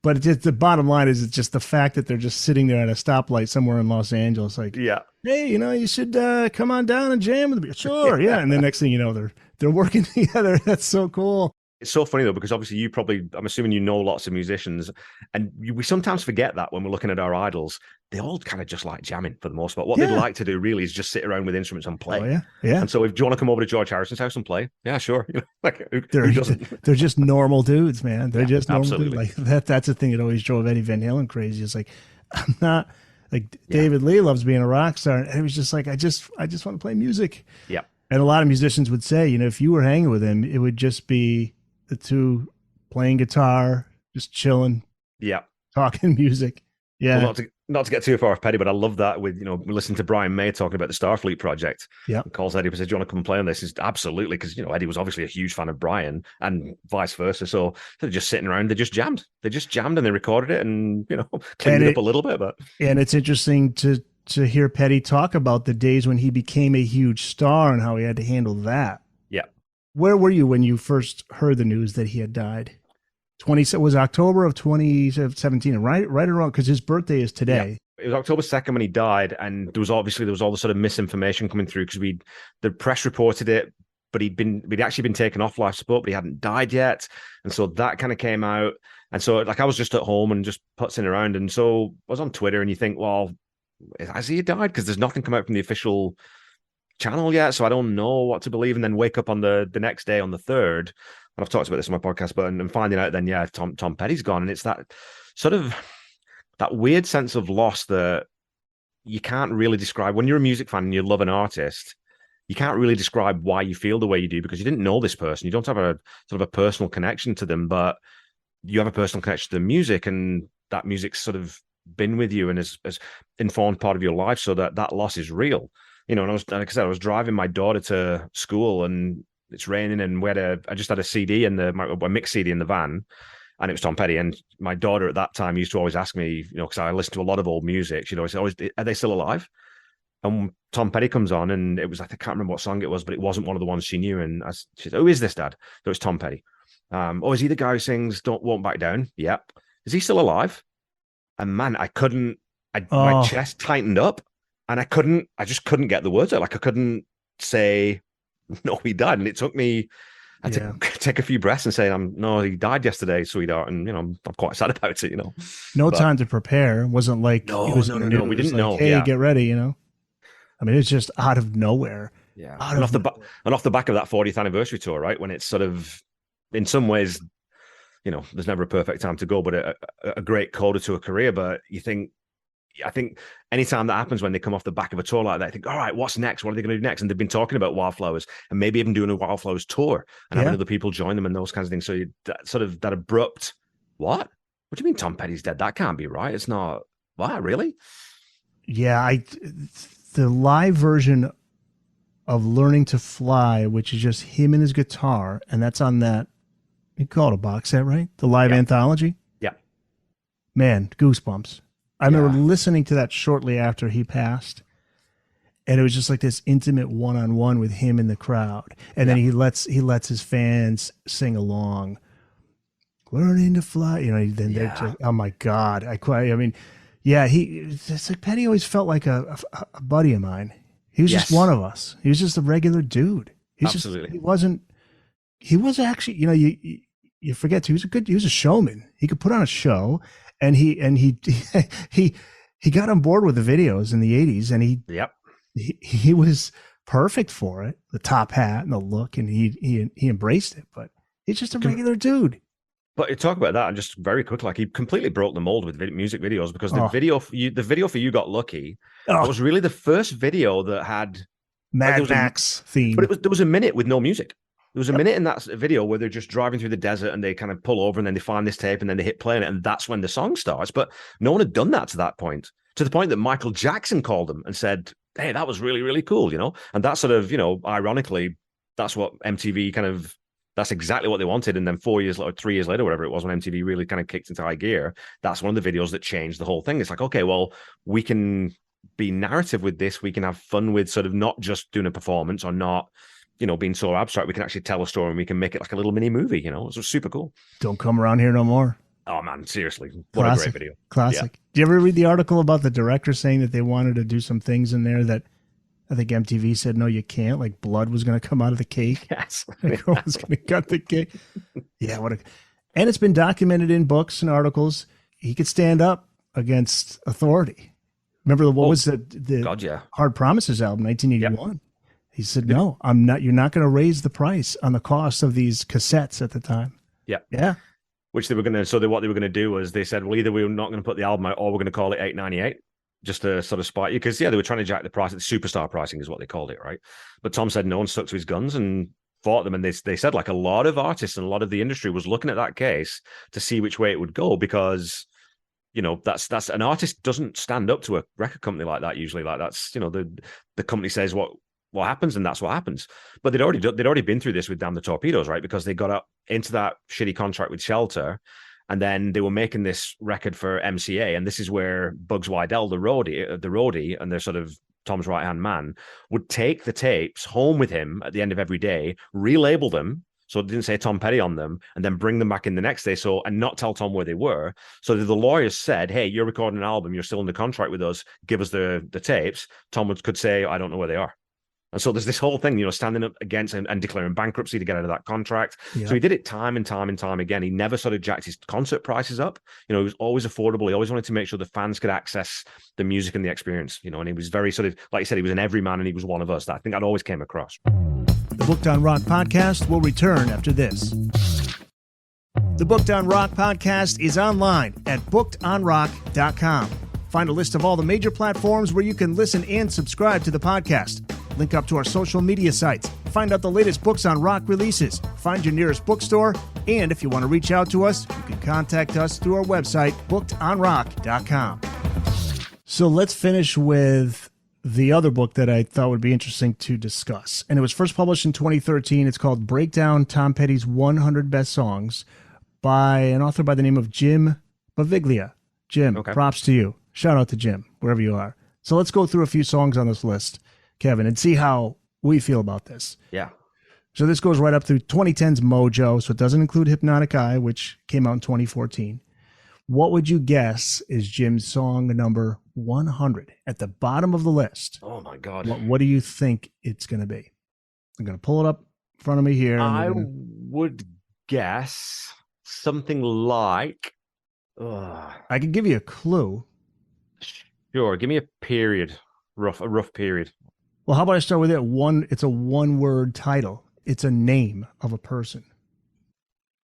But the bottom line is, it's just the fact that they're just sitting there at a stoplight somewhere in Los Angeles, like, "Hey, you should come on down and jam with me." Sure, yeah. And the next thing you know, they're working together. That's so cool. It's so funny though, because obviously I'm assuming you know lots of musicians, and we sometimes forget that when we're looking at our idols, they all kind of just like jamming for the most part. What they'd like to do really is just sit around with instruments and play. Oh, yeah. And so if do you want to come over to George Harrison's house and play? Yeah, sure. Who doesn't? They're just normal dudes, man. They're just normal absolutely. dudes. Like that's the thing that always drove Eddie Van Halen crazy. It's like, I'm not like David Lee loves being a rock star, and it was just like, I just want to play music. Yeah. And a lot of musicians would say, if you were hanging with him, it would just be the two playing guitar, just chilling, talking music. Yeah. Well, not to get too far off Petty, but I love that with, listening to Brian May talking about the Starfleet project. Yeah. Calls Eddie and says, "Do you want to come and play on this?" Is absolutely, because Eddie was obviously a huge fan of Brian, and vice versa. So they're just sitting around, they just jammed. And they recorded it and cleaned it up a little bit. But it's interesting to hear Petty talk about the days when he became a huge star and how he had to handle that. Yeah. Where were you when you first heard the news that he had died? Was October of 2017, right around, because his birthday is today. Yeah. It was October 2nd when he died, and there was all the sort of misinformation coming through, because the press reported it, but he'd actually been taken off life support, but he hadn't died yet, and so that kind of came out, and so I was just at home and just putzing around, and so I was on Twitter, and you think, well, has he died? Because there's nothing come out from the official channel yet, so I don't know what to believe, and then wake up on the next day on the 3rd. And I've talked about this on my podcast, but and finding out then, Tom Petty's gone. And it's that sort of that weird sense of loss that you can't really describe. When you're a music fan and you love an artist, you can't really describe why you feel the way you do because you didn't know this person. You don't have a sort of a personal connection to them, but you have a personal connection to the music, and that music's sort of been with you and has informed part of your life, so that loss is real. And like I said, I was driving my daughter to school and it's raining, and I just had a CD in a mix CD in the van, and it was Tom Petty. And my daughter at that time used to always ask me, because I listened to a lot of old music, she'd always say, are they still alive? And Tom Petty comes on, and it was, I can't remember what song it was, but it wasn't one of the ones she knew. And she said, who is this, Dad? It was Tom Petty. Is he the guy who sings Won't Back Down? Yep. Is he still alive? And man, my chest tightened up, and I just couldn't get the words out. Like I couldn't say, no, he died. And it took me, I had to take a few breaths and say, no, he died yesterday, sweetheart. And, I'm quite sad about it, No time to prepare. It wasn't like, no, we didn't know. Hey, get ready, I mean, it's just out of nowhere. Yeah. And off the back of that 40th anniversary tour, right? When it's sort of, in some ways, there's never a perfect time to go, but a great coda to a career. But I think anytime that happens when they come off the back of a tour like that, I think, all right, what's next? What are they going to do next? And they've been talking about Wildflowers and maybe even doing a Wildflowers tour and having other people join them and those kinds of things. So that abrupt, what? What do you mean Tom Petty's dead? That can't be right. It's not. What? Really? Yeah, the live version of Learning to Fly, which is just him and his guitar, and that's on that, you call it a box set, right? The live anthology? Yeah. Man, goosebumps. I remember listening to that shortly after he passed, and it was just like this intimate one-on-one with him in the crowd. And then he lets his fans sing along, Learning to Fly. Then they're just, oh my God. It's like Petty always felt like a buddy of mine. He was just one of us. He was just a regular dude. Absolutely. He was actually, you forget too, he was a showman. He could put on a show. And he got on board with the videos in the 80s, and he was perfect for it. The top hat and the look, and he embraced it. But he's just a regular dude. But you talk about that, and just very quick, like he completely broke the mold with music videos, because the video for You Got Lucky was really the first video that had Mad Max theme. But there was a minute with no music. There was a minute in that video where they're just driving through the desert and they kind of pull over and then they find this tape and then they hit play on it, and that's when the song starts. But no one had done that to that point, to the point that Michael Jackson called them and said, hey, that was really, really cool, And that sort of, ironically, that's what MTV that's exactly what they wanted. And then 4 years or 3 years later, whatever it was, when MTV really kind of kicked into high gear, that's one of the videos that changed the whole thing. It's like, okay, well, we can be narrative with this. We can have fun with sort of not just doing a performance or not, being so abstract. We can actually tell a story and we can make it like a little mini movie, It's super cool. Don't come around here no more. Oh man, seriously. What a great video. Classic. Yeah. Do you ever read the article about the director saying that they wanted to do some things in there that I think MTV said, no, you can't, like blood was going to come out of the cake. Yes. The girl was going to cut the cake. Yeah. And it's been documented in books and articles. He could stand up against authority. Remember what was the Hard Promises album, 1981? Yep. He said, no, I'm not. You're not going to raise the price on the cost of these cassettes at the time. Yeah. Yeah. Which what they were going to do was they said, well, either we're not going to put the album out or we're going to call it $8.98 just to sort of spite you. Because, they were trying to jack the price. The superstar pricing is what they called it, right? But Tom said no, and stuck to his guns and fought them. And they said, like, a lot of artists and a lot of the industry was looking at that case to see which way it would go, because that's an artist doesn't stand up to a record company like that usually. Like that's the company says what happens, and that's what happens. But they'd already been through this with Damn the Torpedoes, right? Because they got up into that shitty contract with Shelter, and then they were making this record for MCA, and this is where Bugs Wydell, the roadie, and they're sort of Tom's right-hand man, would take the tapes home with him at the end of every day, relabel them, so it didn't say Tom Petty on them, and then bring them back in the next day, and not tell Tom where they were. So the lawyers said, hey, you're recording an album, you're still in the contract with us, give us the tapes. Tom could say, I don't know where they are. And so there's this whole thing, standing up against and declaring bankruptcy to get out of that contract. Yeah. So he did it time and time and time again. He never sort of jacked his concert prices up. He was always affordable. He always wanted to make sure the fans could access the music and the experience, and he was very sort of, like you said, he was an everyman and he was one of us. I think that always came across. The Booked on Rock podcast will return after this. The Booked on Rock podcast is online at bookedonrock.com. Find a list of all the major platforms where you can listen and subscribe to the podcast. link up to our social media sites, find out the latest Books on Rock releases, find your nearest bookstore, and if you want to reach out to us, you can contact us through our website, bookedonrock.com. So let's finish with the other book that I thought would be interesting to discuss. And it was first published in 2013. It's called Breakdown Tom Petty's 100 Best Songs by an author by the name of Jim Baviglia. Jim, props to you. Shout out to Jim, wherever you are. So let's go through a few songs on this list, Kevin, and see how we feel about this. Yeah. So this goes right up through 2010's Mojo, so it doesn't include Hypnotic Eye, which came out in 2014. What would you guess is Jim's song number 100 at the bottom of the list? Oh, my God. What do you think it's going to be? I'm going to pull it up in front of me here. I would guess something like... I can give you a clue. Sure, give me a period, a rough period. Well, how about I start with it? It's a one-word title. It's a name of a person.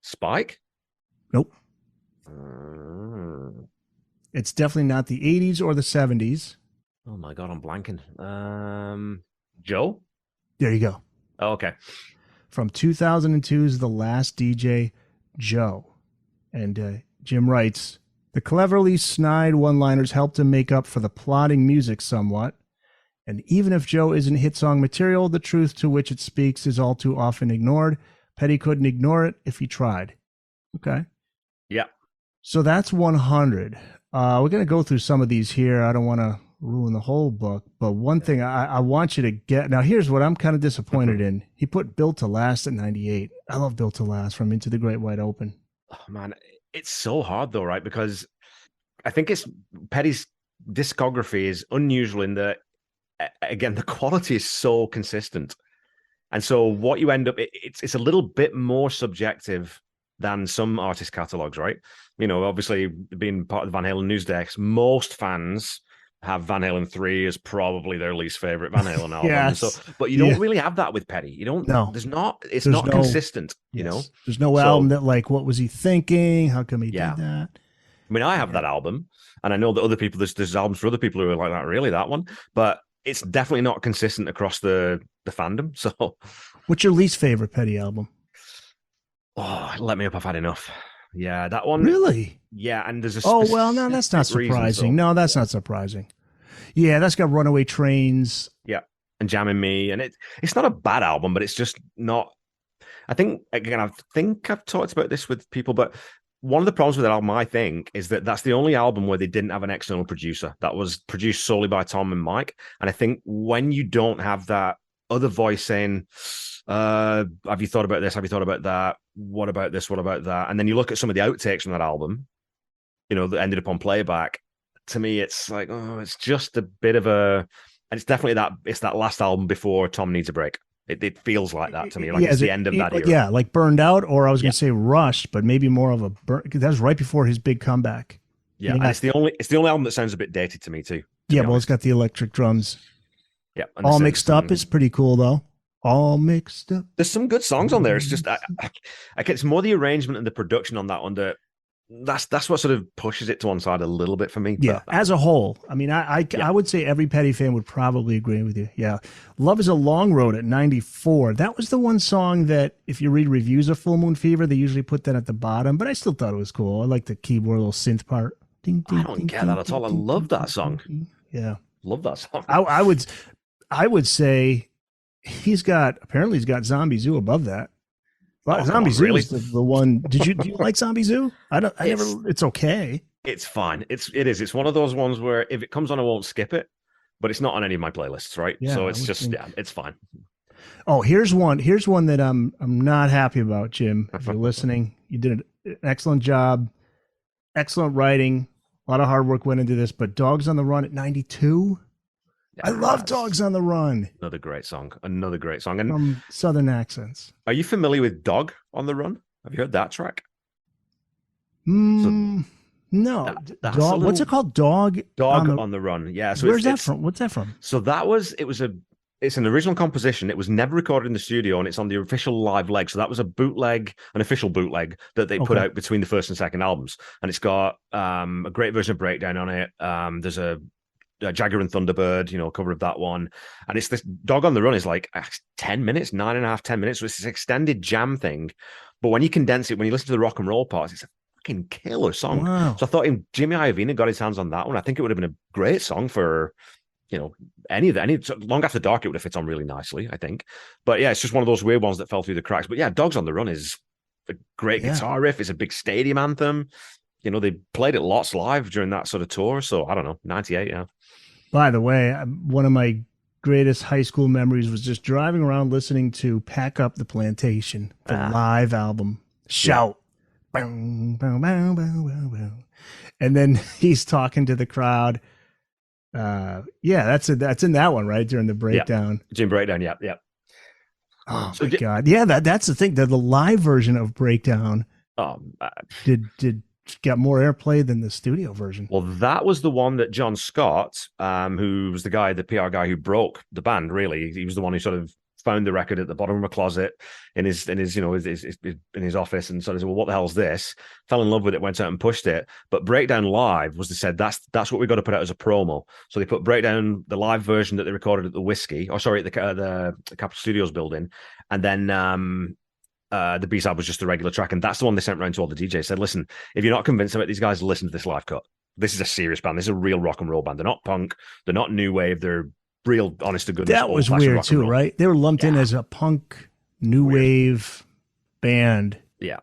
Spike? Nope. It's definitely not the 80s or the 70s. Oh my God, I'm blanking. Joe? There you go. Oh, okay. From 2002's The Last DJ, Joe. And Jim writes, the cleverly snide one-liners helped him make up for the plodding music somewhat. And even if Joe isn't hit song material, the truth to which it speaks is all too often ignored. Petty couldn't ignore it if he tried. Okay. Yeah. So that's 100. We're going to go through some of these here. I don't want to ruin the whole book, but one thing I want you to get. Now, here's what I'm kind of disappointed in. He put Built to Last at 98. I love Built to Last from Into the Great Wide Open. Oh, man, it's so hard though, right? Because I think Petty's discography is unusual in that, again, the quality is so consistent. And so what you end up, it's a little bit more subjective than some artist catalogs, right? You know, obviously being part of the Van Halen news desk, most fans have Van Halen 3 as probably their least favorite Van Halen album. Yes. So, but you don't really have that with Petty. You don't, No. it's not consistent, you know? There's no album that like, what was he thinking? How come he did that? I mean, I have that album, and I know that other people, there's albums for other people who are like that, really, that one, but it's definitely not consistent across the fandom. So, what's your least favorite Petty album? Oh, Let Me Up, I've Had Enough. Yeah, that one. Really? Yeah, and there's a no, that's not surprising. No, that's not surprising. Yeah, that's got Runaway Trains. Yeah, and Jamming Me, and it's not a bad album, but it's just not. I think I've talked about this with people, but one of the problems with that album, I think, is that that's the only album where they didn't have an external producer. That was produced solely by Tom and Mike, and I think when you don't have that other voice saying, have you thought about this? Have you thought about that? What about this? What about that? And then you look at some of the outtakes from that album, you know, that ended up on playback. To me, it's like, it's just a bit of and it's definitely it's that last album before Tom Needs a Break. It feels like that to me, like it's the end of that era. Yeah, like Burned Out, or I was going to say Rushed, but maybe more of that was right before his big comeback. Yeah, and it's the only album that sounds a bit dated to me too. Yeah, well, it's got the electric drums. Yeah, All Mixed Up is pretty cool though. All Mixed Up. There's some good songs on there. It's just it's more the arrangement and the production on that one that's what sort of pushes it to one side a little bit for me. Yeah, as a whole. I mean, I would say every Petty fan would probably agree with you. Yeah. Love is a Long Road at 94. That was the one song that, if you read reviews of Full Moon Fever, they usually put that at the bottom, but I still thought it was cool. I like the keyboard little synth part. Ding, ding, I don't get that at all. I love that song. Yeah. Love that song. I would say he's got Zombie Zoo above that. Zombie Zoo is the one. Do you like Zombie Zoo? It's okay. It's fine. It is. It's one of those ones where if it comes on, I won't skip it, but it's not on any of my playlists, right? Yeah, so it's just it's fine. Oh, here's one that I'm not happy about, Jim. If you're listening, you did an excellent job, excellent writing, a lot of hard work went into this. But Dogs on the Run at 92. I love Dogs on the Run. Another great song. And from Southern accents. Are you familiar with Dog on the Run? Have you heard that track? No. What's it called? Dog on the Run. Yeah. So where's that from? What's that from? So it's an original composition. It was never recorded in the studio, and it's on the official live leg. So that was an official bootleg that they put out between the first and second albums. And it's got a great version of Breakdown on it. There's a Jagger and Thunderbird, cover of that one. And it's this Dog on the Run is like 10 minutes, 9.5, 10 minutes. So it's this extended jam thing. But when you condense it, when you listen to the rock and roll parts, it's a fucking killer song. Wow. So I thought if Jimmy Iovine got his hands on that one, I think it would have been a great song for, any Long After Dark, it would have fit on really nicely, I think. But yeah, it's just one of those weird ones that fell through the cracks. But yeah, Dogs on the Run is a great guitar riff. It's a big stadium anthem. They played it lots live during that sort of tour. So I don't know, 98, yeah. By the way, one of my greatest high school memories was just driving around listening to Pack Up the Plantation, the live album. Shout. Yeah. Bow, bow, bow, bow, bow, bow. And then he's talking to the crowd. That's in that one, right? During the breakdown. Yeah. During breakdown, yeah. Oh my God. Yeah, that's the thing. The live version of Breakdown did got more airplay than the studio version. Well, that was the one that John Scott, who was the PR guy who broke the band, really. He was the one who sort of found the record at the bottom of a closet in his in his office and sort of said, well, what the hell's this? Fell in love with it, went out and pushed it. But Breakdown Live said that's what we got to put out as a promo. So they put Breakdown, the live version that they recorded at the the Capitol Studios building, and then the B-side was just a regular track, and that's the one they sent around to all the DJs. Said, listen, if you're not convinced about these guys, listen to this live cut. This is a serious band. This is a real rock and roll band. They're not punk. They're not new wave. They're real, honest to goodness. That was weird too, right? They were lumped in as a punk new wave band. Yeah,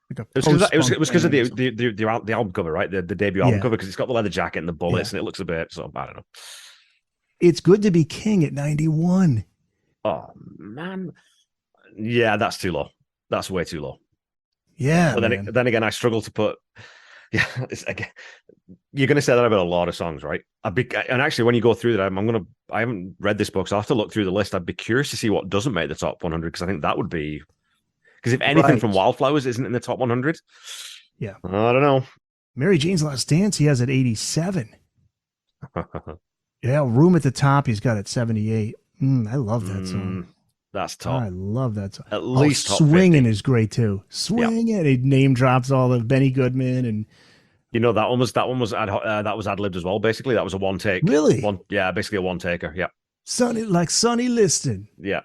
like it was because of the album cover, right? The debut album cover, because it's got the leather jacket and the bullets, and it looks a bit. So I don't know. It's Good to Be King at 91. Oh man, yeah, that's too low. That's way too low. Yeah, but then again, I struggle to put. Yeah, you're going to say that about a lot of songs, right? And actually, when you go through that, I haven't read this book, so I have to look through the list. I'd be curious to see what doesn't make the top 100, because I think that would be, because if anything from Wildflowers isn't in the top 100, yeah, I don't know. Mary Jane's Last Dance, he has at 87. Yeah, Room at the Top, he's got at 78. I love that song. That's top. I love that song. At least top Swinging 50. is great too. Swinging, he name drops all of Benny Goodman, and that one was ad libbed as well. Basically, that was a one take. Really? Basically a one taker. Yeah. Sonny Liston. Yeah.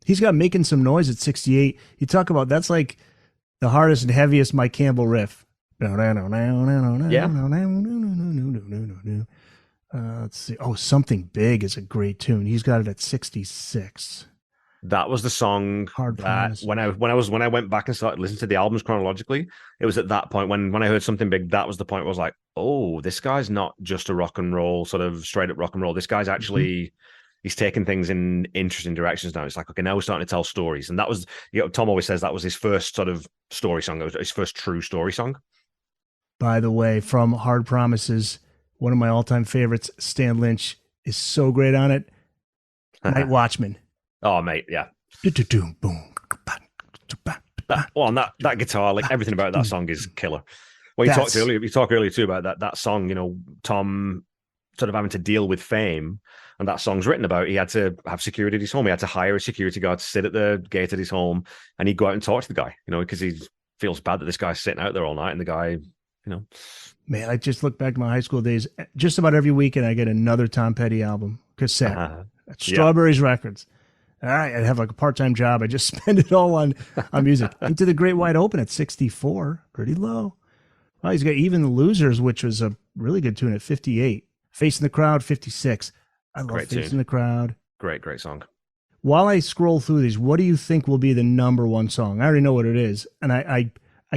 He's got Making Some Noise at 68. You talk about that's like the hardest and heaviest Mike Campbell riff. Yeah. Let's see. Oh, Something Big is a great tune. He's got it at 66. That was the song that when I went back and started listening to the albums chronologically, it was at that point when I heard Something Big, that was the point where I was like, oh, this guy's not just a rock and roll, sort of straight up rock and roll. This guy's actually, he's taking things in interesting directions now. It's like, okay, now we're starting to tell stories. And that was, Tom always says that was his first sort of story song. It was his first true story song. By the way, from Hard Promises, one of my all-time favorites, Stan is so great on it. Night Watchman. Oh, mate, yeah. Boom. That guitar, like everything about that song is killer. Well, you talked earlier too about that song, Tom sort of having to deal with fame, and that song's written about. He had to have security at his home. He had to hire a security guard to sit at the gate at his home, and he'd go out and talk to the guy, because he feels bad that this guy's sitting out there all night, and the guy, Man, I just look back to my high school days. Just about every weekend, I get another Tom Petty album cassette at Strawberries Records. All right, I'd have like a part-time job. I just spend it all on music. Into the Great Wide Open at 64, pretty low. Well, he's got Even the Losers, which was a really good tune at 58. Facing the Crowd, 56. I love Facing the Crowd. Great song. While I scroll through these, what do you think will be the number one song? I already know what it is, and I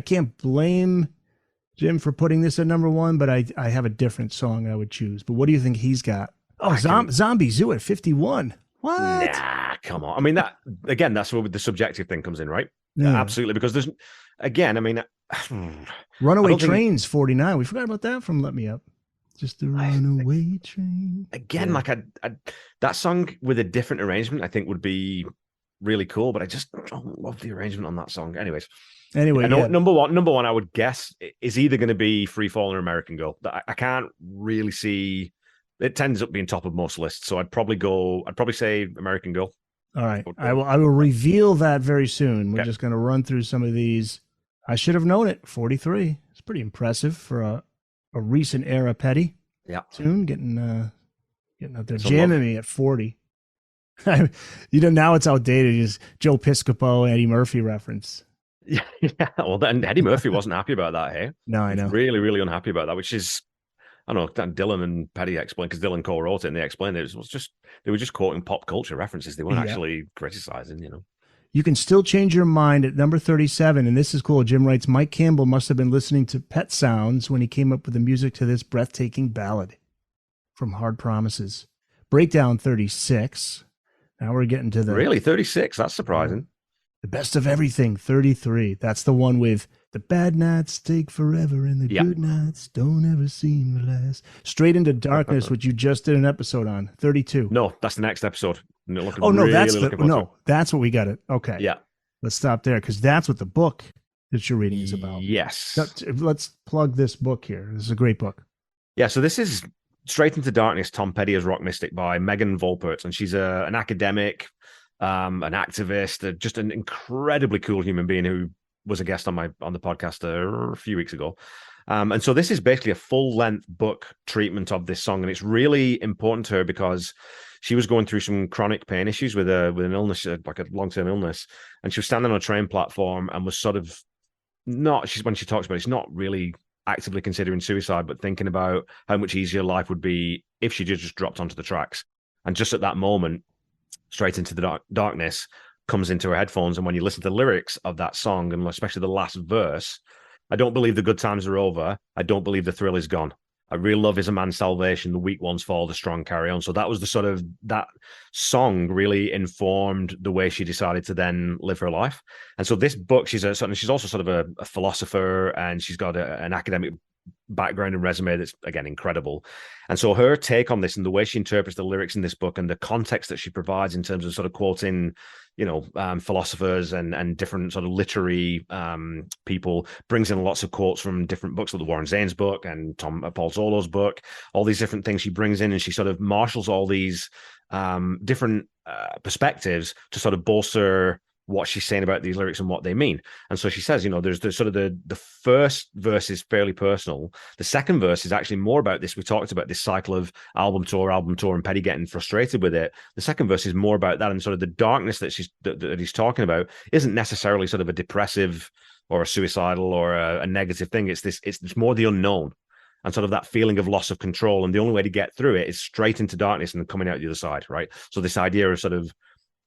can't blame Jim for putting this at number one, but I have a different song I would choose. But what do you think he's got? Oh, Zombie Zoo at 51. What? Nah, come on. I mean, that's where the subjective thing comes in, right? Yeah. Absolutely. Because there's, again, I mean, Runaway Train's 49. We forgot about that from Let Me Up. Just a runaway train. Again, like that song with a different arrangement, I think would be really cool, but I just don't love the arrangement on that song. Anyway, number one, I would guess is either going to be Free Fall or American Girl. I can't really see. It tends up being top of most lists, so I'd probably say American Girl. All right, I will reveal that very soon. We're just going to run through some of these. I should have known it. 43. It's pretty impressive for a recent era Petty tune, getting Getting out there, It's a jamming me at 40. Now it's outdated. Just Joe Piscopo, Eddie Murphy reference. Yeah, well, then Eddie Murphy wasn't happy about that, hey? No, I He was know. really, really unhappy about that, which is, I don't know, Dylan and Petty explained, because Dylan co-wrote it and they explained it. It was just, they were just quoting pop culture references. They weren't actually criticizing, you know. You can still change your mind at number 37, and this is cool. Jim writes, Mike Campbell must have been listening to Pet Sounds when he came up with the music to this breathtaking ballad from Hard Promises. Breakdown 36. Now we're getting to the... Really? 36? That's surprising. The Best of Everything, 33. That's the one with the bad nights take forever and the good nights don't ever seem to last. Straight into Darkness, which you just did an episode on, 32. No, that's the next episode. That's what we got it. Okay. Yeah. Let's stop there because that's what the book that you're reading is about. Yes. Let's plug this book here. This is a great book. Yeah, so this is Straight into Darkness, Tom Petty as Rock Mystic by Megan Volpert, and she's an academic, an activist, just an incredibly cool human being who was a guest on the podcast a few weeks ago. And so this is basically a full-length book treatment of this song, and it's really important to her because she was going through some chronic pain issues with an illness, like a long-term illness, and she was standing on a train platform and was sort of when she talks about it, she's not really actively considering suicide, but thinking about how much easier life would be if she just dropped onto the tracks. And just at that moment, Straight into the Darkness comes into her headphones, and when you listen to the lyrics of that song, and especially the last verse, I don't believe the good times are over. I don't believe the thrill is gone. A real love is a man's salvation. The weak ones fall, the strong carry on. So that was that song really informed the way she decided to then live her life. And so this book, she's also sort of a philosopher, and she's got an academic background and resume that's, again, incredible. And so her take on this and the way she interprets the lyrics in this book and the context that she provides in terms of sort of quoting, philosophers and different sort of literary people, brings in lots of quotes from different books, like the Warren Zanes book and Paul Zolo's book, all these different things she brings in, and she sort of marshals all these different perspectives to sort of bolster what she's saying about these lyrics and what they mean. And so she says, there's sort of the first verse is fairly personal. The second verse is actually more about this. We talked about this cycle of album tour, and Petty getting frustrated with it. The second verse is more about that, and sort of the darkness that he's talking about isn't necessarily sort of a depressive or a suicidal or a negative thing. It's more the unknown and sort of that feeling of loss of control. And the only way to get through it is straight into darkness and coming out the other side, right? So this idea of sort of,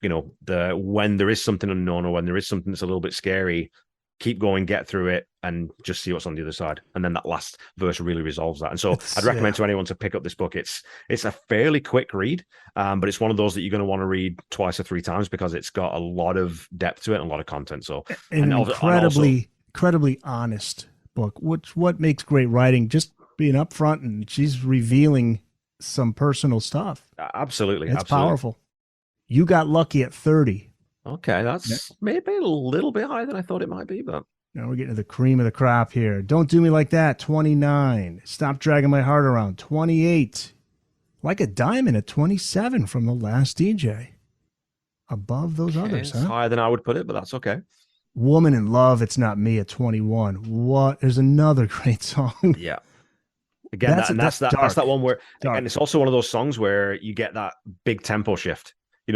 when there is something unknown or when there is something that's a little bit scary, keep going, get through it, and just see what's on the other side. And then that last verse really resolves that. And so I'd recommend to anyone to pick up this book. It's a fairly quick read, but it's one of those that you're going to want to read twice or three times because it's got a lot of depth to it and a lot of content. So an incredibly honest book, what makes great writing, just being upfront, and she's revealing some personal stuff. Absolutely. It's powerful. You got lucky at 30. Okay, that's maybe a little bit higher than I thought it might be, but now we're getting to the cream of the crop here. Don't Do Me Like That, 29. Stop Dragging My Heart Around, 28. Like a Diamond at 27 from The Last DJ. Above those others, it's higher than I would put it, but that's okay. Woman in Love, It's Not Me at 21. What? There's another great song. Yeah. Again, that's that one where, and it's also one of those songs where you get that big tempo shift. The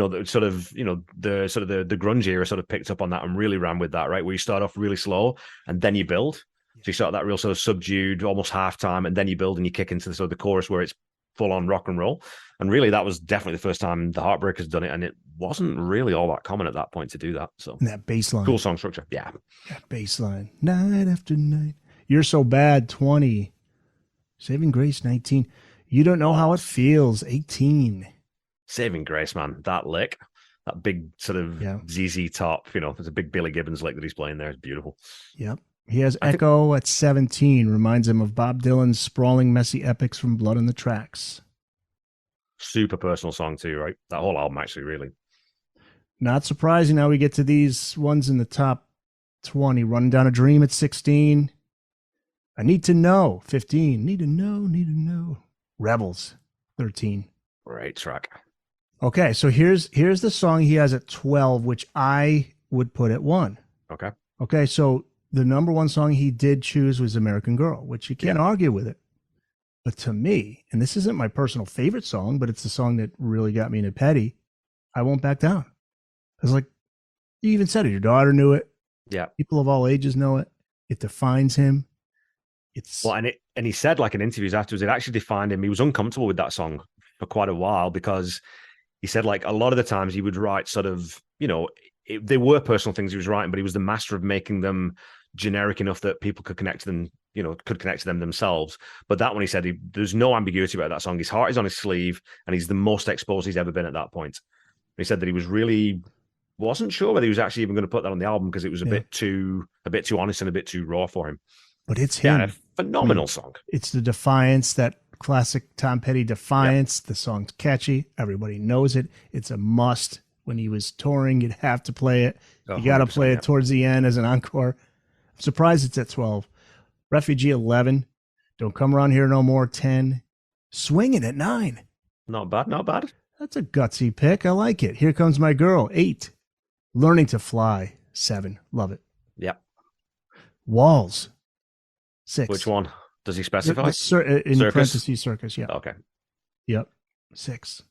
grunge era sort of picked up on that and really ran with that, right? Where you start off really slow and then you build. So you start that real sort of subdued, almost halftime, and then you build and you kick into the chorus where it's full on rock and roll. And really, that was definitely the first time the Heartbreakers done it, and it wasn't really all that common at that point to do that. So and that bass line, cool song structure, yeah. That bass line, night after night. You're So Bad, 20. Saving Grace, 19. You Don't Know How It Feels, 18. Saving Grace, man, that lick, that big sort of ZZ Top, there's a big Billy Gibbons lick that he's playing there. It's beautiful. Yep. He has Echo at 17, reminds him of Bob Dylan's sprawling, messy epics from Blood on the Tracks. Super personal song too, right? That whole album, actually, really. Not surprising now we get to these ones in the top 20. Running Down a Dream at 16. I Need to Know, 15. Need to know. Rebels, 13. Great track. Okay, so here's the song he has at 12, which I would put at 1. Okay, so the number one song he did choose was American Girl, which you can't argue with it. But to me, and this isn't my personal favorite song, but it's the song that really got me into Petty, I Won't Back Down. I was like, you even said it. Your daughter knew it. Yeah. People of all ages know it. It defines him. It's well, and he said, like, in interviews afterwards, it actually defined him. He was uncomfortable with that song for quite a while because he said, like, a lot of the times he would write sort of, they were personal things he was writing, but he was the master of making them generic enough that people could connect to them, could connect to them themselves. But that one, he said, there's no ambiguity about that song. His heart is on his sleeve, and he's the most exposed he's ever been at that point. He said that he was really wasn't sure whether he was actually even going to put that on the album because it was a bit too honest and a bit too raw for him. But it's him. Yeah, a phenomenal song. It's the defiance, that classic Tom Petty defiance. Yep. The song's catchy. Everybody knows it. It's a must. When he was touring, you'd have to play it. You got to play it towards the end as an encore. I'm surprised it's at 12. Refugee 11. Don't Come Around Here No More 10. Swinging at 9. Not bad, not bad. That's a gutsy pick. I like it. Here Comes My Girl 8. Learning to Fly 7. Love it. Yep. Walls 6. Which one? Does he specify? In parentheses, Circus. Yeah. Okay. Yep. 6.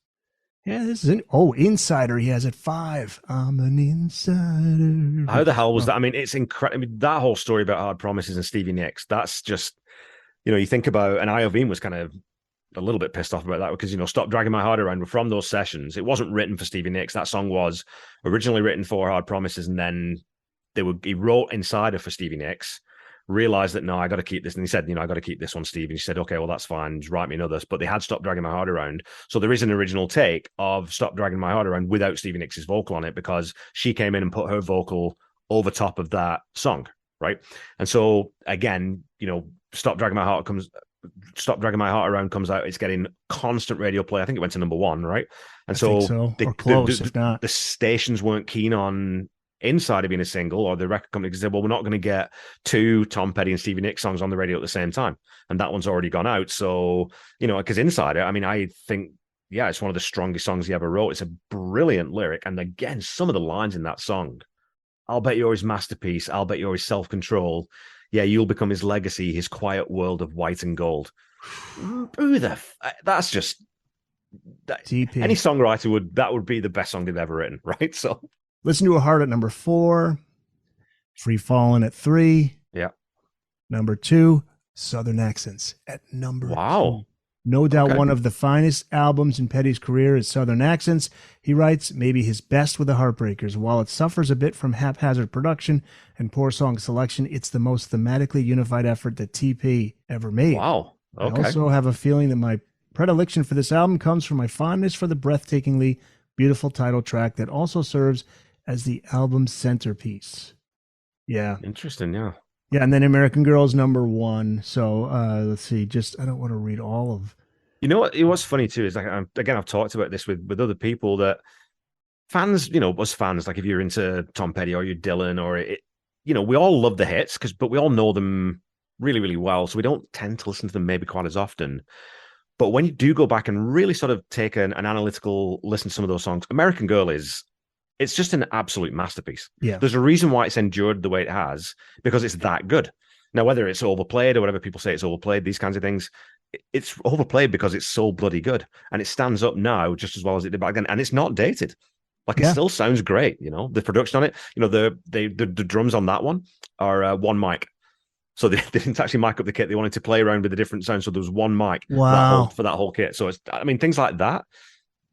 Yeah, this is Insider. He has it 5. I'm an insider. How the hell was that? I mean, it's incredible. I mean, that whole story about Hard Promises and Stevie Nicks, that's just, you think about, and Iovine was kind of a little bit pissed off about that because, Stop Dragging My Heart Around from those sessions. It wasn't written for Stevie Nicks. That song was originally written for Hard Promises, and then he wrote Insider for Stevie Nicks, realized that, no, I got to keep this. And he said, I got to keep this one, Steve. And she said, okay, well, that's fine. Just write me another. But they had Stop Dragging My Heart Around. So there is an original take of Stop Dragging My Heart Around without Stevie Nicks' vocal on it because she came in and put her vocal over top of that song, right? And so, again, Stop Dragging My Heart Around comes out. It's getting constant radio play. I think it went to number 1, right? And or close, if not. The stations weren't keen on Insider being a single, or the record company said, well, we're not going to get 2 Tom Petty and Stevie Nicks songs on the radio at the same time. And that one's already gone out. So, because Insider, I mean, I think, it's one of the strongest songs he ever wrote. It's a brilliant lyric. And again, some of the lines in that song, I'll bet you're his masterpiece. I'll bet you're his self-control. Yeah, you'll become his legacy, his quiet world of white and gold. That's just... TP. Any songwriter that would be the best song they've ever written, right? So... Listen to a Heart at number 4. Free Fallin' at 3. Yeah. Number 2, Southern Accents at number 2. No doubt one of the finest albums in Petty's career is Southern Accents. He writes, maybe his best with the Heartbreakers. While it suffers a bit from haphazard production and poor song selection, it's the most thematically unified effort that TP ever made. Wow. Okay. I also have a feeling that my predilection for this album comes from my fondness for the breathtakingly beautiful title track that also serves as the album's centerpiece. Yeah. Interesting, yeah. Yeah, and then American Girl's number 1. So let's see. I don't want to read all of... You know what? It was funny too. Is like, again, I've talked about this with other people that fans, us fans, like if you're into Tom Petty or you're Dylan or we all love the hits but we all know them really, really well. So we don't tend to listen to them maybe quite as often. But when you do go back and really sort of take an analytical listen to some of those songs, American Girl it's just an absolute masterpiece. Yeah. There's a reason why it's endured the way it has, because it's that good. Now, whether it's overplayed or whatever people say it's overplayed, these kinds of things, it's overplayed because it's so bloody good. And it stands up now just as well as it did back then. And it's not dated. Like, it still sounds great, the production on it. The drums on that one are one mic. So they didn't actually mic up the kit. They wanted to play around with the different sounds. So there was one mic for that whole kit. So things like that.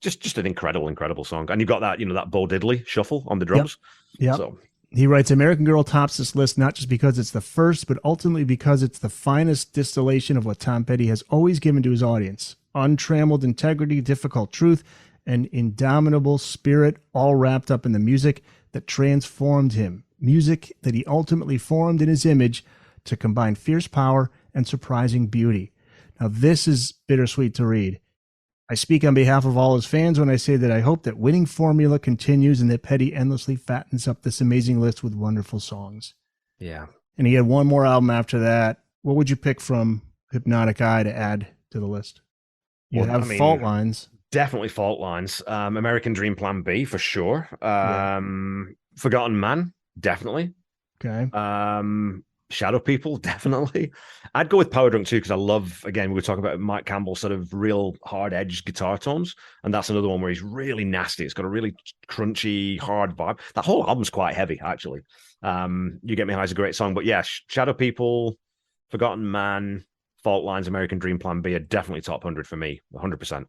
Just an incredible song. And you've got that, that Bo Diddley shuffle on the drums. Yeah. So he writes, American Girl tops this list not just because it's the first, but ultimately because it's the finest distillation of what Tom Petty has always given to his audience. Untrammeled integrity, difficult truth, and indomitable spirit, all wrapped up in the music that transformed him. Music that he ultimately formed in his image to combine fierce power and surprising beauty. Now, this is bittersweet to read. I speak on behalf of all his fans when I say that I hope that winning formula continues and that Petty endlessly fattens up this amazing list with wonderful songs. Yeah. And he had one more album after that. What would you pick from Hypnotic Eye to add to the list? You have Fault Lines. Definitely Fault Lines. American Dream Plan B for sure. Forgotten Man, definitely. Okay. Shadow People, definitely. I'd go with Power Drunk too, because I love, again, we were talking about Mike Campbell's sort of real hard-edged guitar tones, and that's another one where he's really nasty. It's got a really crunchy, hard vibe. That whole album's quite heavy, actually. You Get Me High is a great song, but yeah, Shadow People, Forgotten Man, Fault Lines, American Dream Plan B are definitely top 100 for me, 100%.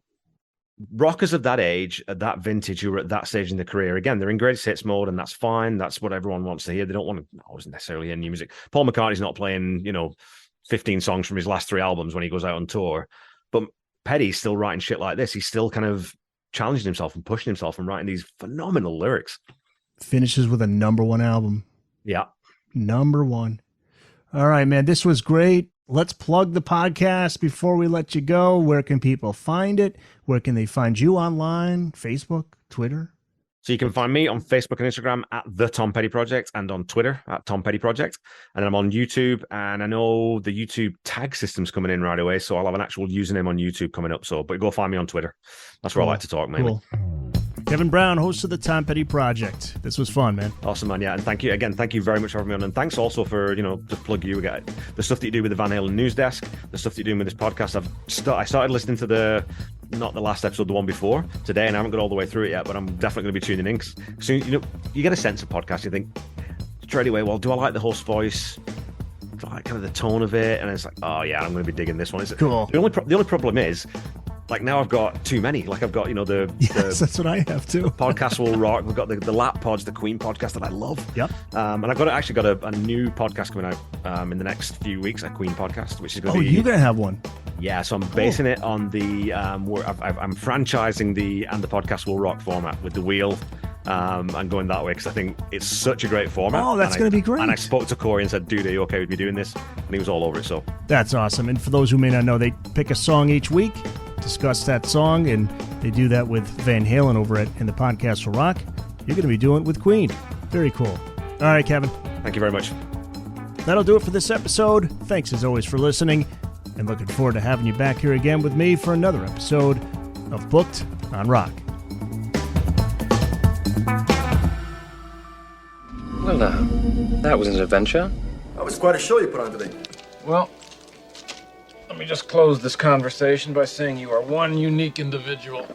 Rockers of that age, at that vintage, who are at that stage in their career, again, they're in greatest hits mode, and that's fine. That's what everyone wants to hear. They don't want to always necessarily hear new music. Paul McCartney's not playing, 15 songs from his last 3 albums when he goes out on tour. But Petty's still writing shit like this. He's still kind of challenging himself and pushing himself and writing these phenomenal lyrics. Finishes with a #1 album. Yeah. #1. All right, man. This was great. Let's plug the podcast before we let you go. Where can people find it? Where can they find you online? Facebook, Twitter? So you can find me on Facebook and Instagram at The Tom Petty Project, and on Twitter at Tom Petty Project. And then I'm on YouTube, and I know the YouTube tag system's coming in right away, so I'll have an actual username on YouTube coming up. But go find me on Twitter. That's where I like to talk, mainly. Cool. Kevin Brown, host of the Tom Petty Project. This was fun, man. Awesome, man. Yeah, and thank you very much for having me on. And thanks also for, to plug you, the stuff that you do with the Van Halen News Desk, the stuff that you're doing with this podcast. I started listening to not the last episode, the one before today, and I haven't got all the way through it yet, but I'm definitely going to be tuning in. So, you get a sense of podcast, you think straight away, well, do I like the host voice? Do I like kind of the tone of it? And it's like, oh yeah, I'm going to be digging this one. Cool. The only problem is, like, now I've got too many. Like, I've got, Yes, that's what I have too. Podcast Will Rock. We've got the Lap Pods, the Queen podcast that I love. Yep. And I've actually got a new podcast coming out in the next few weeks, a Queen podcast, which is going to be... Oh, you're going to have one? Yeah, so I'm basing it on the... I'm franchising the Podcast Will Rock format with the wheel and going that way, because I think it's such a great format. Oh, that's going to be great. And I spoke to Corey and said, dude, are you okay with me doing this? And he was all over it, so... That's awesome. And for those who may not know, they pick a song each week, discuss that song, and they do that with Van Halen over at In the Podcast Will Rock. You're going to be doing it with Queen. Very cool. All right, Kevin. Thank you very much. That'll do it for this episode. Thanks as always for listening, and looking forward to having you back here again with me for another episode of Booked on Rock. Well, that was an adventure. That was quite a show you put on today. Well, let me just close this conversation by saying you are one unique individual.